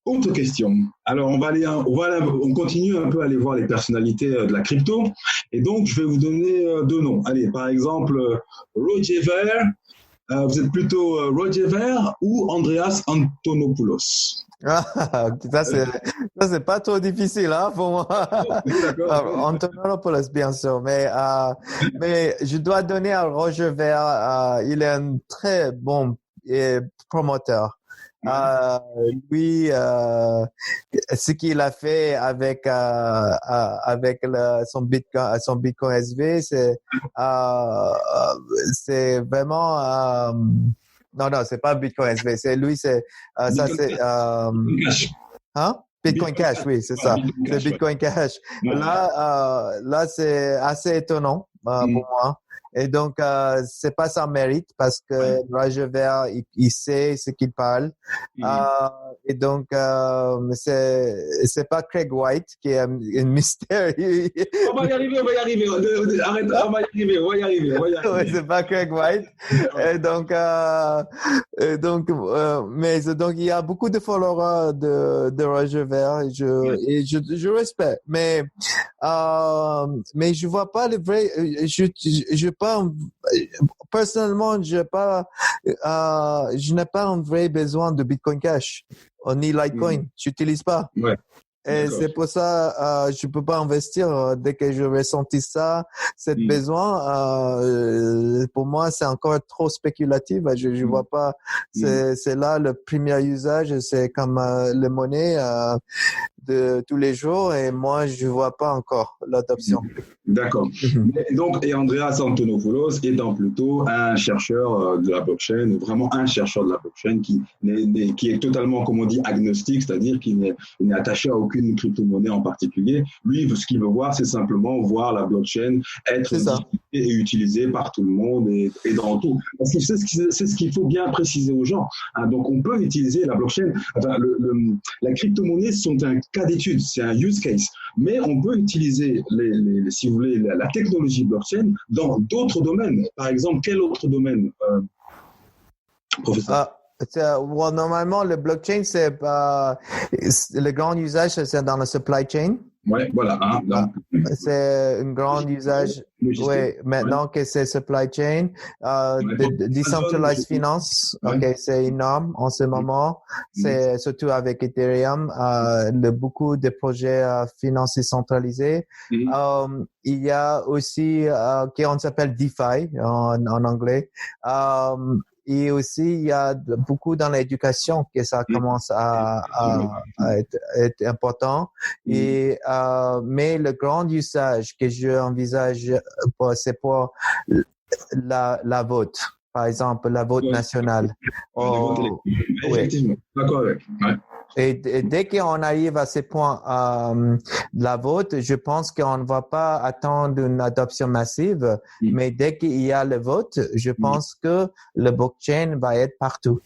autre question. Alors, on continue un peu à aller voir les personnalités de la crypto. Et donc, je vais vous donner deux noms. Allez, par exemple, Roger Ver. Vous êtes plutôt Roger Ver ou Andreas Antonopoulos? Ça c'est pas trop difficile pour moi. Antonopoulos, bien sûr, mais je dois donner à Roger Ver, il est un très bon promoteur. Lui, ce qu'il a fait avec son Bitcoin SV, c'est vraiment non, c'est pas Bitcoin SV, c'est lui, c'est Bitcoin Cash, oui, c'est ça. C'est Bitcoin Cash. Là, c'est assez étonnant pour moi. Et donc, c'est pas sans mérite parce que Roger Ver, il sait ce qu'il parle. Et donc, c'est pas Craig White qui est un mystère. On va y arriver. Arrête, on va y arriver. Oui, c'est pas Craig White. Et donc, il y a beaucoup de followers de Roger Ver et je respecte. Mais je vois pas le vrai, personnellement, je n'ai pas un vrai besoin de Bitcoin Cash ni Litecoin. J'utilise pas. Ouais. Et c'est pour ça, je peux pas investir dès que je ressentis ça, cet besoin. Pour moi, c'est encore trop spéculatif. Je vois pas. C'est là le premier usage. C'est comme le monnaie de tous les jours. Et moi, je vois pas encore l'adoption. D'accord. Et Andreas Antonopoulos étant plutôt un chercheur de la blockchain, vraiment un chercheur de la blockchain qui est totalement, comme on dit, agnostique, c'est-à-dire qu'il n'est attaché à aucune crypto-monnaie en particulier. Lui, ce qu'il veut voir, c'est simplement voir la blockchain être discutée et utilisée par tout le monde et dans tout. Parce que c'est ce qu'il faut bien préciser aux gens. Donc, on peut utiliser la blockchain. Enfin, la crypto-monnaie sont un cas d'étude, c'est un use case. Mais on peut utiliser, si vous voulez, la technologie blockchain dans d'autres domaines. Par exemple, quel autre domaine, professeur? Normalement, le blockchain, le grand usage, c'est dans la supply chain. Ouais, voilà. C'est un grand usage. Oui, maintenant que c'est supply chain, decentralized finance, c'est énorme en ce moment. C'est surtout avec Ethereum, beaucoup de projets financiers centralisés. Il y a aussi qu'on s'appelle DeFi en anglais. Et aussi, il y a beaucoup dans l'éducation que ça commence à être important. Et mais le grand usage que je envisage, c'est pour la vote. Par exemple, la vote nationale. Effectivement, d'accord avec. Ouais. Et dès qu'on arrive à ces points de la vote, je pense qu'on ne va pas attendre une adoption massive, mais dès qu'il y a le vote, je pense que le blockchain va être partout.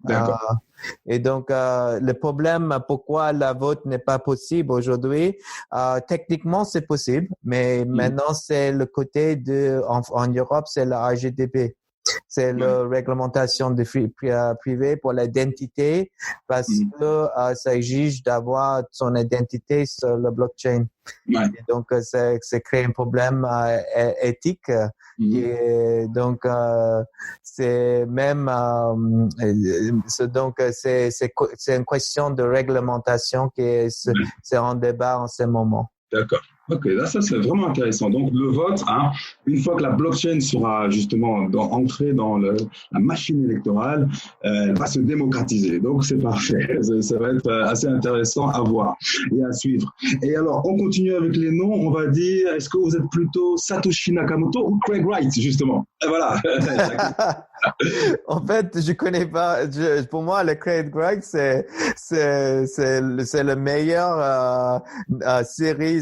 D'accord. Et donc, le problème, pourquoi la vote n'est pas possible aujourd'hui, techniquement, c'est possible, mais maintenant, c'est le côté en Europe, c'est la RGDP. C'est la réglementation de privé pour l'identité parce que ça exige d'avoir son identité sur le blockchain. Ouais. Et donc, c'est créé un problème éthique. Et donc, c'est même donc c'est une question de réglementation c'est en débat en ce moment. D'accord. Ok, là, ça, c'est vraiment intéressant. Donc, le vote, hein, une fois que la blockchain sera justement ancrée dans la machine électorale, elle va se démocratiser. Donc, c'est parfait. Ça va être assez intéressant à voir et à suivre. Et alors, on continue avec les noms. On va dire, est-ce que vous êtes plutôt Satoshi Nakamoto ou Craig Wright, justement? Et voilà. En fait, je connais pas. Pour moi, le Craig Wright, c'est le meilleur série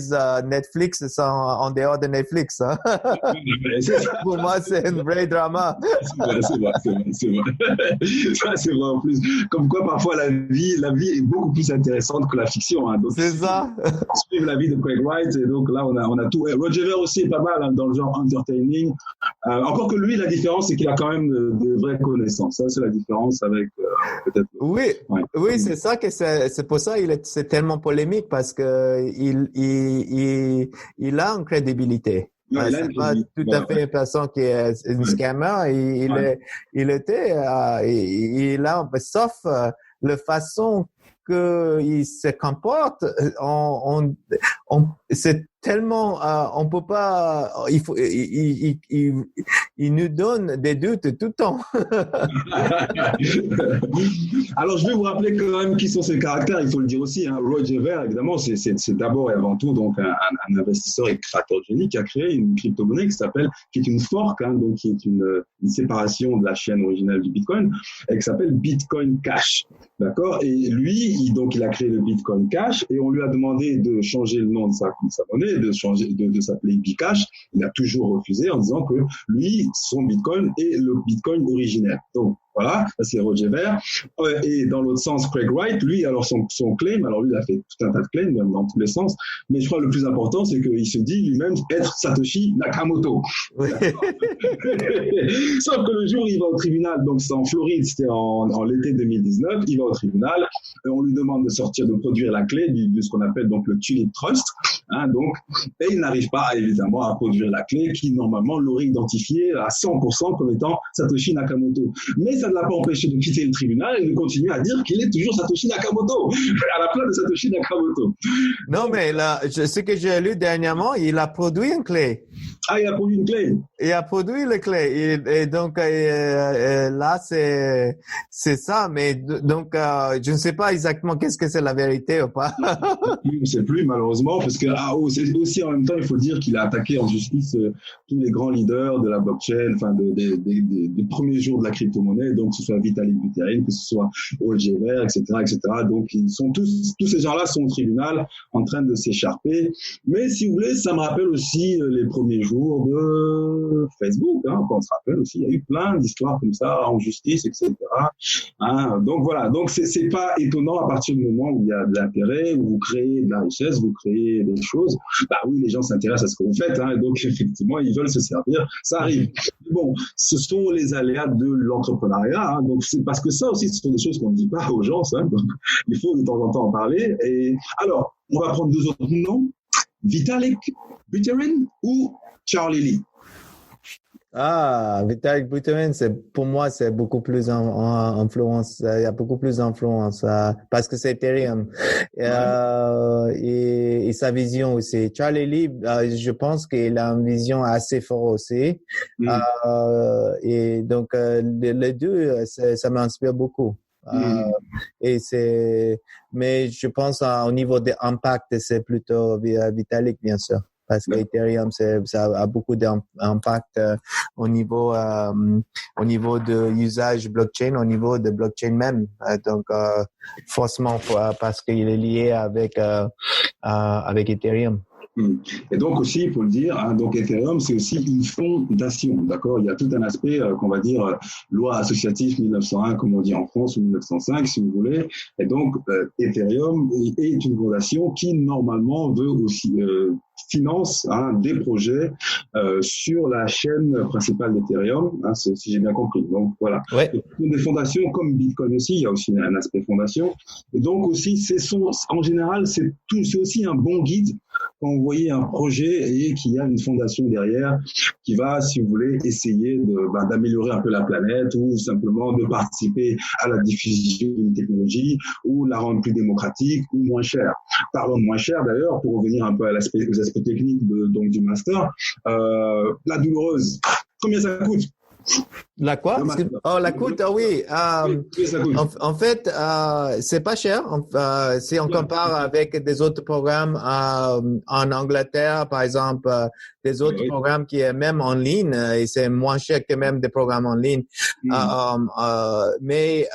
Netflix en dehors de Netflix. Hein. Pour moi, c'est un vrai drama. C'est vrai. Ça, c'est vrai en plus. Comme quoi, parfois, la vie est beaucoup plus intéressante que la fiction. Hein. Donc, c'est ça. Suivre la vie de Craig Wright. Et donc là, on a tout. Roger Ver aussi est pas mal hein, dans le genre entertaining. Encore que lui, la différence, c'est qu'il a quand même de vraies connaissances. Ça, c'est la différence avec peut-être. Oui, c'est ça que c'est pour ça c'est tellement polémique parce que il a une crédibilité. C'est pas tout à fait une personne qui est une scammer. Il a, sauf la façon qu'il se comporte, c'est tellement, on peut pas, il nous donne des doutes tout le temps. Alors, je vais vous rappeler quand même qui sont ses caractères, il faut le dire aussi. Hein. Roger Ver, évidemment, c'est d'abord et avant tout donc un investisseur et créateur de génie qui a créé une crypto-monnaie qui est une fork, hein, donc qui est une séparation de la chaîne originelle du Bitcoin, et qui s'appelle Bitcoin Cash. D'accord? Et lui, il a créé le Bitcoin Cash et on lui a demandé de changer le nom de sa monnaie, de s'appeler Bcash. Il a toujours refusé en disant que lui, son Bitcoin est le Bitcoin originel. Donc, voilà, ça c'est Roger Ver. Et dans l'autre sens, Craig Wright, lui, alors son claim, alors lui, il a fait tout un tas de claims, même dans tous les sens, mais je crois que le plus important, c'est qu'il se dit lui-même être Satoshi Nakamoto. Oui. Sauf que le jour où il va au tribunal, donc c'est en Floride, c'était en l'été 2019, il va au tribunal, et on lui demande de produire la clé de ce qu'on appelle donc le Tulip Trust, hein, donc, et il n'arrive pas, évidemment, à produire la clé qui, normalement, l'aurait identifié à 100% comme étant Satoshi Nakamoto. Mais ça ne l'a pas empêché de quitter le tribunal et de continuer à dire qu'il est toujours Satoshi Nakamoto, à la place de Satoshi Nakamoto. Non, mais là, ce que j'ai lu dernièrement, il a produit une clé. Ah, il a produit une clé. Il a produit la clé. Et donc, là, c'est ça. Mais donc, je ne sais pas exactement qu'est-ce que c'est la vérité ou pas. Je ne sais plus, malheureusement, parce que c'est aussi en même temps, il faut dire qu'il a attaqué en justice tous les grands leaders de la blockchain, enfin, des premiers jours de la crypto-monnaie, donc que ce soit Vitalik Buterin, que ce soit Roger Ver, etc., etc. Donc, tous ces gens-là sont au tribunal en train de s'écharper. Mais si vous voulez, ça me rappelle aussi les premiers jours de Facebook, hein, quand on se rappelle aussi, il y a eu plein d'histoires comme ça en justice, etc. Hein, donc voilà, donc c'est pas étonnant à partir du moment où il y a de l'intérêt, où vous créez de la richesse, vous créez des choses. Bah oui, les gens s'intéressent à ce que vous faites, hein, donc effectivement ils veulent se servir, ça arrive. Mais bon, ce sont les aléas de l'entrepreneuriat, hein, donc c'est parce que ça aussi, ce sont des choses qu'on ne dit pas aux gens, ça, donc il faut de temps en temps en parler. Et alors, on va prendre deux autres noms. Vitalik Buterin ou Charlie Lee? Ah, Vitalik Buterin, pour moi, c'est beaucoup plus influence. Il y a beaucoup plus d'influence parce que c'est Ethereum et sa vision aussi. Charlie Lee, je pense qu'il a une vision assez forte aussi. Et donc les deux, ça m'inspire beaucoup. Mais je pense au niveau de impact, c'est plutôt Vitalik, bien sûr. parce que Ethereum, ça a beaucoup d'impact au niveau de usage blockchain, au niveau de blockchain même. Donc, forcément, parce qu'il est lié avec Ethereum. Et donc aussi, il faut le dire, hein, donc Ethereum, c'est aussi une fondation, d'accord? Il y a tout un aspect qu'on va dire loi associative 1901, comme on dit en France, ou 1905, si vous voulez. Et donc, Ethereum est une fondation qui, normalement, veut aussi finance des projets sur la chaîne principale d'Ethereum, hein, si j'ai bien compris. Donc, voilà. Ouais. Des fondations comme Bitcoin aussi, il y a aussi un aspect fondation. Et donc aussi, en général, c'est aussi un bon guide quand vous voyez un projet et qu'il y a une fondation derrière qui va, si vous voulez, essayer d'améliorer un peu la planète ou simplement de participer à la diffusion d'une technologie ou la rendre plus démocratique ou moins chère. Parlons de moins cher d'ailleurs, pour revenir un peu aux aspects techniques du master. La douloureuse, combien ça coûte? La quoi? Oh, la coûte, oui. En fait, c'est pas cher. Si on compare avec des autres programmes en Angleterre, par exemple, des autres programmes qui est même en ligne, et c'est moins cher que même des programmes en ligne. Mais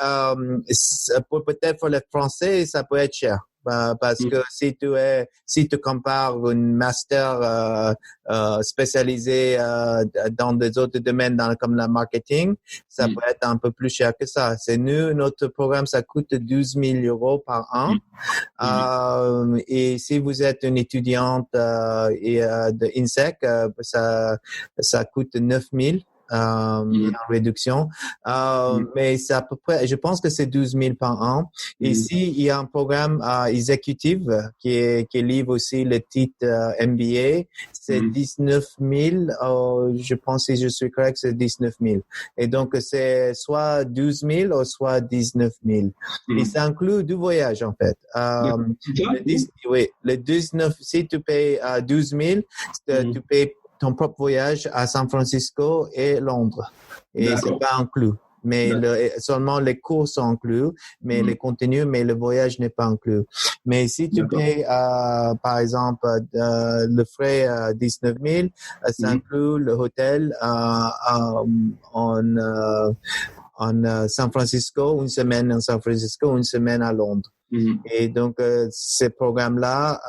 peut-être pour les Français, ça peut être cher. Parce que si tu compares une master spécialisée dans des autres domaines comme le marketing, ça peut être un peu plus cher que ça. Notre programme, ça coûte 12 000 euros par an. Et si vous êtes une étudiante de INSEC, ça coûte 9 000. En réduction. Mais c'est à peu près, je pense que c'est 12 000 par an. Ici, il y a un programme exécutif qui livre aussi le titre MBA. C'est 19 000. Je pense, si je suis correct, c'est 19 000. Et donc, c'est soit 12 000 ou soit 19 000. Et ça inclut du voyage, en fait. Le 19, si tu payes 12 000, tu payes ton propre voyage à San Francisco et Londres. Et c'est pas inclus. Mais seulement les cours sont inclus, mais les contenus, mais le voyage n'est pas inclus. Mais si tu payes, par exemple, le frais 19 000, ça inclut le hôtel en San Francisco, une semaine en San Francisco, une semaine à Londres. Et donc, ces programmes-là,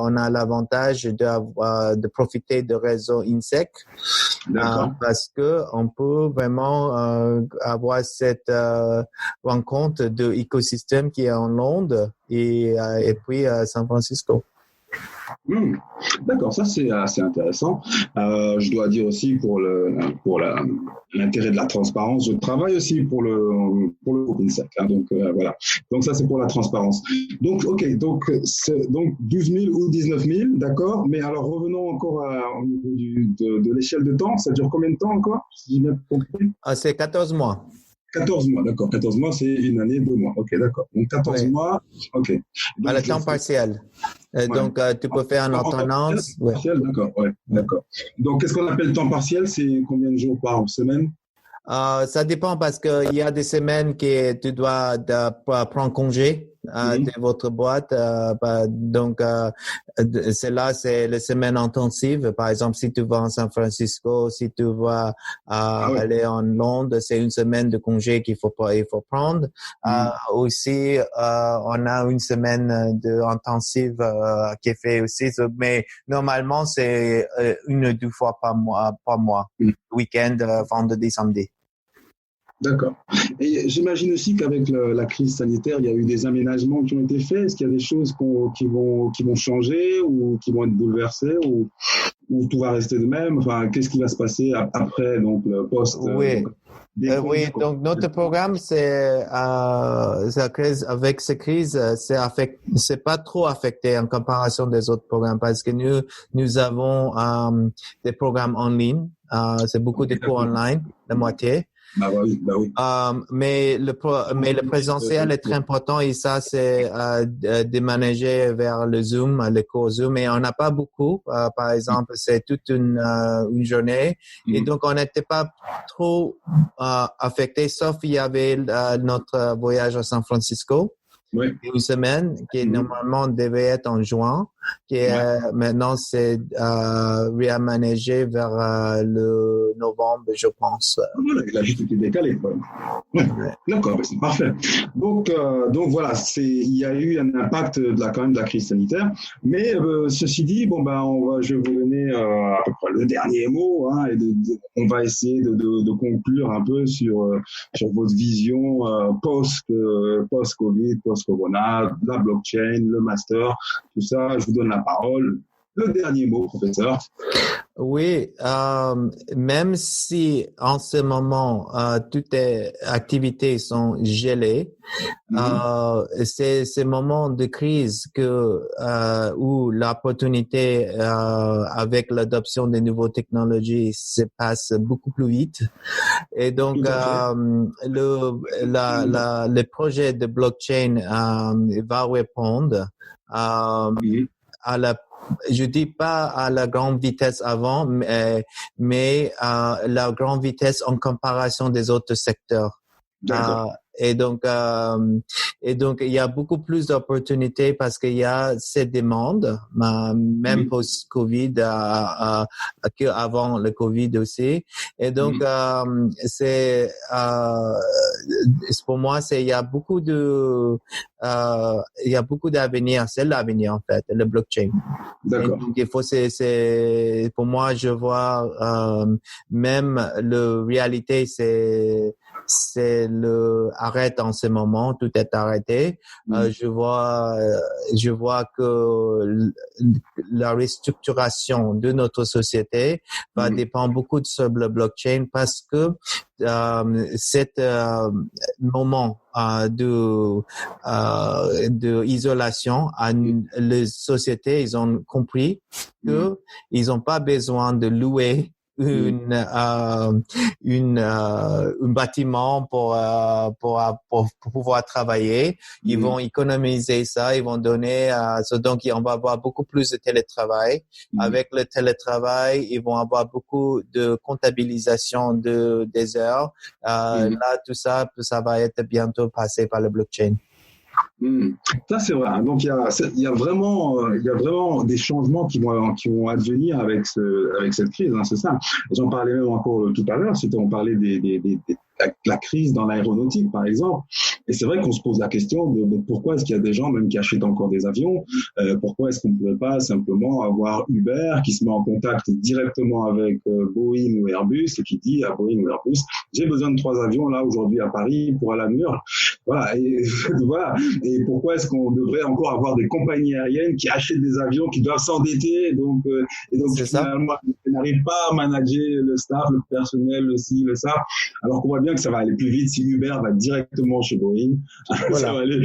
on a l'avantage de profiter de réseau INSEC parce que on peut vraiment avoir cette rencontre de écosystème qui est en Londres et puis à San Francisco. D'accord, ça c'est assez intéressant. Je dois dire aussi pour l'intérêt de la transparence, je travaille aussi pour le groupe INSEC. Donc voilà. Donc ça c'est pour la transparence. Donc donc 12 000 ou 19 000, d'accord. Mais alors revenons encore au niveau de l'échelle de temps. Ça dure combien de temps encore, si j'ai bien compris? C'est 14 mois. 14 mois, d'accord. 14 mois, c'est une année, 2 mois. Ok, d'accord. Donc 14 mois, ok. Donc, à le temps partiel. Donc, tu peux faire en alternance. Partiel, d'accord, d'accord. Donc, qu'est-ce qu'on appelle temps partiel? C'est combien de jours par semaine? Ça dépend parce que il y a des semaines que tu dois prendre congé de votre boîte. Donc, c'est les semaines intensives. Par exemple, si tu vas en San Francisco, si tu vas aller en Londres, c'est une semaine de congé il faut prendre. Aussi, on a une semaine de intensive qui est fait aussi. Mais normalement, c'est 1 ou 2 fois par mois. Week-end, vendredi, samedi. D'accord. Et j'imagine aussi qu'avec la crise sanitaire, il y a eu des aménagements qui ont été faits. Est-ce qu'il y a des choses qui vont changer ou qui vont être bouleversées ou tout va rester de même? Enfin, qu'est-ce qui va se passer après, donc le post? Oui, donc notre programme, avec ces crises, c'est pas trop affecté en comparaison des autres programmes parce que nous avons des programmes en ligne. C'est beaucoup de cours online, la moitié. Bah oui. Mais le présentiel est très important et ça, c'est de manager vers le Zoom, le cours Zoom. Et on n'a pas beaucoup. Par exemple, c'est toute une journée. Et donc, on n'était pas trop affecté, sauf il y avait notre voyage à San Francisco. Oui. Une semaine qui normalement devait être en juin. qui est maintenant c'est réaménagé vers le novembre, je pense. Voilà, il a juste été décalé, quoi. Ouais. D'accord, ben c'est parfait. Donc voilà, il y a eu un impact quand même de la crise sanitaire. Mais ceci dit, je vais vous donner à peu près le dernier mot, hein, et on va essayer de conclure un peu sur votre vision post-Covid, post-Corona, la blockchain, le master, tout ça. Je vous donne la parole. Le dernier mot, professeur. Oui, même si en ce moment toutes les activités sont gelées, c'est ces moments de crise où l'opportunité avec l'adoption des nouvelles technologies se passe beaucoup plus vite. Et donc le projet de blockchain va répondre à je dis pas à la grande vitesse avant, mais à la grande vitesse en comparaison des autres secteurs. Et donc il y a beaucoup plus d'opportunités parce qu'il y a ces demandes, même post-Covid, qu'avant le Covid aussi. Et donc, pour moi, il y a beaucoup d'avenir. C'est l'avenir, en fait, le blockchain. D'accord. Donc, il faut, pour moi, je vois, même la réalité, c'est le arrête en ce moment, tout est arrêté. Je vois que la restructuration de notre société va dépendre beaucoup de le blockchain parce que cet moment de isolation, les sociétés, ils ont compris que ils n'ont pas besoin de louer un bâtiment pour pouvoir travailler. Ils vont économiser ça, ils vont donner donc on va avoir beaucoup plus de télétravail. Avec le télétravail, ils vont avoir beaucoup de comptabilisation des heures. Là, tout ça va être bientôt passé par le blockchain. Ça c'est vrai. Donc il y a vraiment des changements qui vont advenir avec cette crise. Hein, c'est ça. J'en parlais même encore tout à l'heure. On parlait de la crise dans l'aéronautique, par exemple. Et c'est vrai qu'on se pose la question de pourquoi est-ce qu'il y a des gens même qui achètent encore des avions. Pourquoi est-ce qu'on ne pourrait pas simplement avoir Uber qui se met en contact directement avec Boeing ou Airbus et qui dit à Boeing ou Airbus, j'ai besoin de 3 avions là aujourd'hui à Paris pour aller à New York. Voilà. Et pourquoi est-ce qu'on devrait encore avoir des compagnies aériennes qui achètent des avions, qui doivent s'endetter, donc finalement ils n'arrivent pas à manager le staff, le personnel, le ci, le ça, alors qu'on voit bien que ça va aller plus vite si Uber va directement chez Boeing. Voilà. Ça va aller,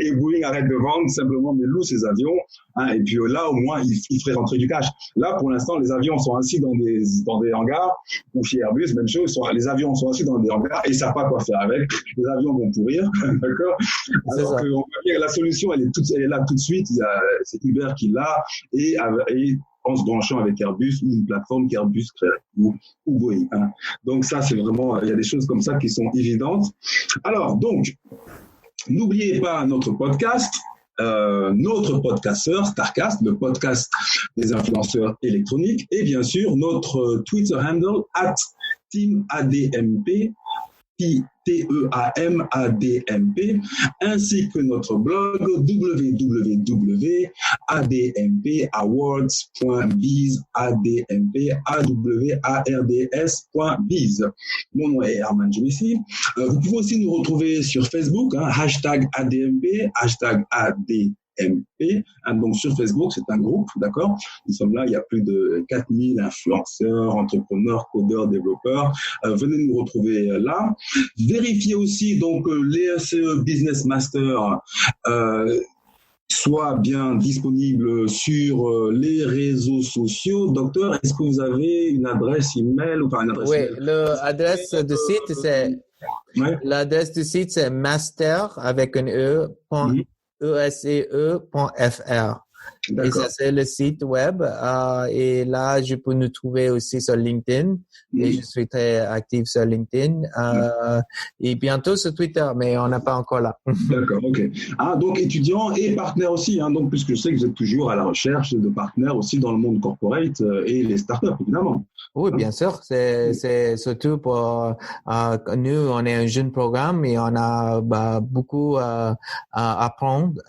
et Boeing arrête de vendre, simplement mais loue ses avions, hein, et puis là au moins il ferait rentrer du cash. Là pour l'instant les avions sont assis dans des hangars, ou chez Airbus même chose, les avions sont assis dans des hangars et ils savent pas quoi faire avec. Les avions vont pourrir, d'accord. Alors que on voit bien que la solution elle est là tout de suite. C'est Uber qui l'a et en se branchant avec Airbus ou une plateforme qu'Airbus crée ou Boeing. Hein. Donc ça, c'est vraiment, il y a des choses comme ça qui sont évidentes. Alors, donc, n'oubliez pas notre podcast, notre podcasteur, Starcast, le podcast des influenceurs électroniques, et bien sûr, notre Twitter handle, @TeamADMP, TEAMADMP, ainsi que notre blog www.admpawards.biz, admpawards.biz. Mon nom est Herman Jumissi. Vous pouvez aussi nous retrouver sur Facebook, hein, #ADMP, #ADMP. Donc sur Facebook, c'est un groupe, d'accord. Nous sommes là, il y a plus de 4000 influenceurs, entrepreneurs, codeurs, développeurs. Venez nous retrouver là. Vérifiez aussi donc les SE Business Master soit bien disponible sur les réseaux sociaux. Docteur, est-ce que vous avez une adresse email ou pas une adresse email? L'adresse du site l'adresse du site c'est master avec un e.esee.fr. Et ça, c'est le site web. Et là, je peux nous trouver aussi sur LinkedIn. Et je suis très actif sur LinkedIn. Et bientôt sur Twitter, mais on n'a pas encore là. D'accord, ok. Donc étudiant et partenaire aussi, hein, donc puisque je sais que vous êtes toujours à la recherche de partenaires aussi dans le monde corporate et les startups, évidemment. Oui, bien sûr. C'est surtout pour nous, on est un jeune programme et on a beaucoup à apprendre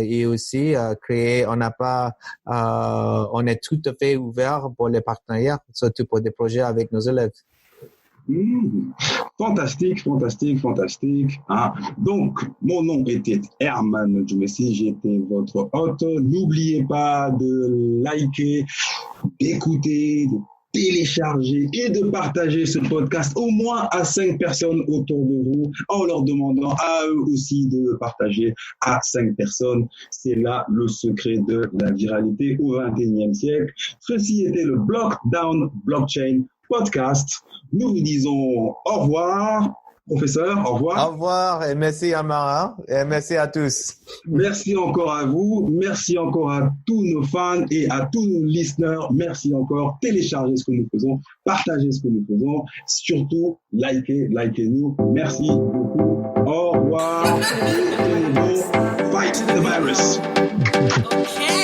et aussi créer. On est tout à fait ouvert pour les partenariats, surtout pour des projets avec nos élèves. Fantastique. Hein. Donc, mon nom était Herman Djoumessi, j'étais votre hôte. N'oubliez pas de liker, d'écouter, de télécharger et de partager ce podcast au moins à 5 personnes autour de vous en leur demandant à eux aussi de partager à 5 personnes. C'est là le secret de la viralité au XXIe siècle. Ceci était le Blockdown Blockchain Podcast. Nous vous disons au revoir. Professeur, au revoir. Au revoir et merci Amara et merci à tous. Merci encore à vous. Merci encore à tous nos fans et à tous nos listeners. Merci encore. Téléchargez ce que nous faisons. Partagez ce que nous faisons. Surtout, likez-nous. Merci beaucoup. Au revoir. Fight the virus. Okay.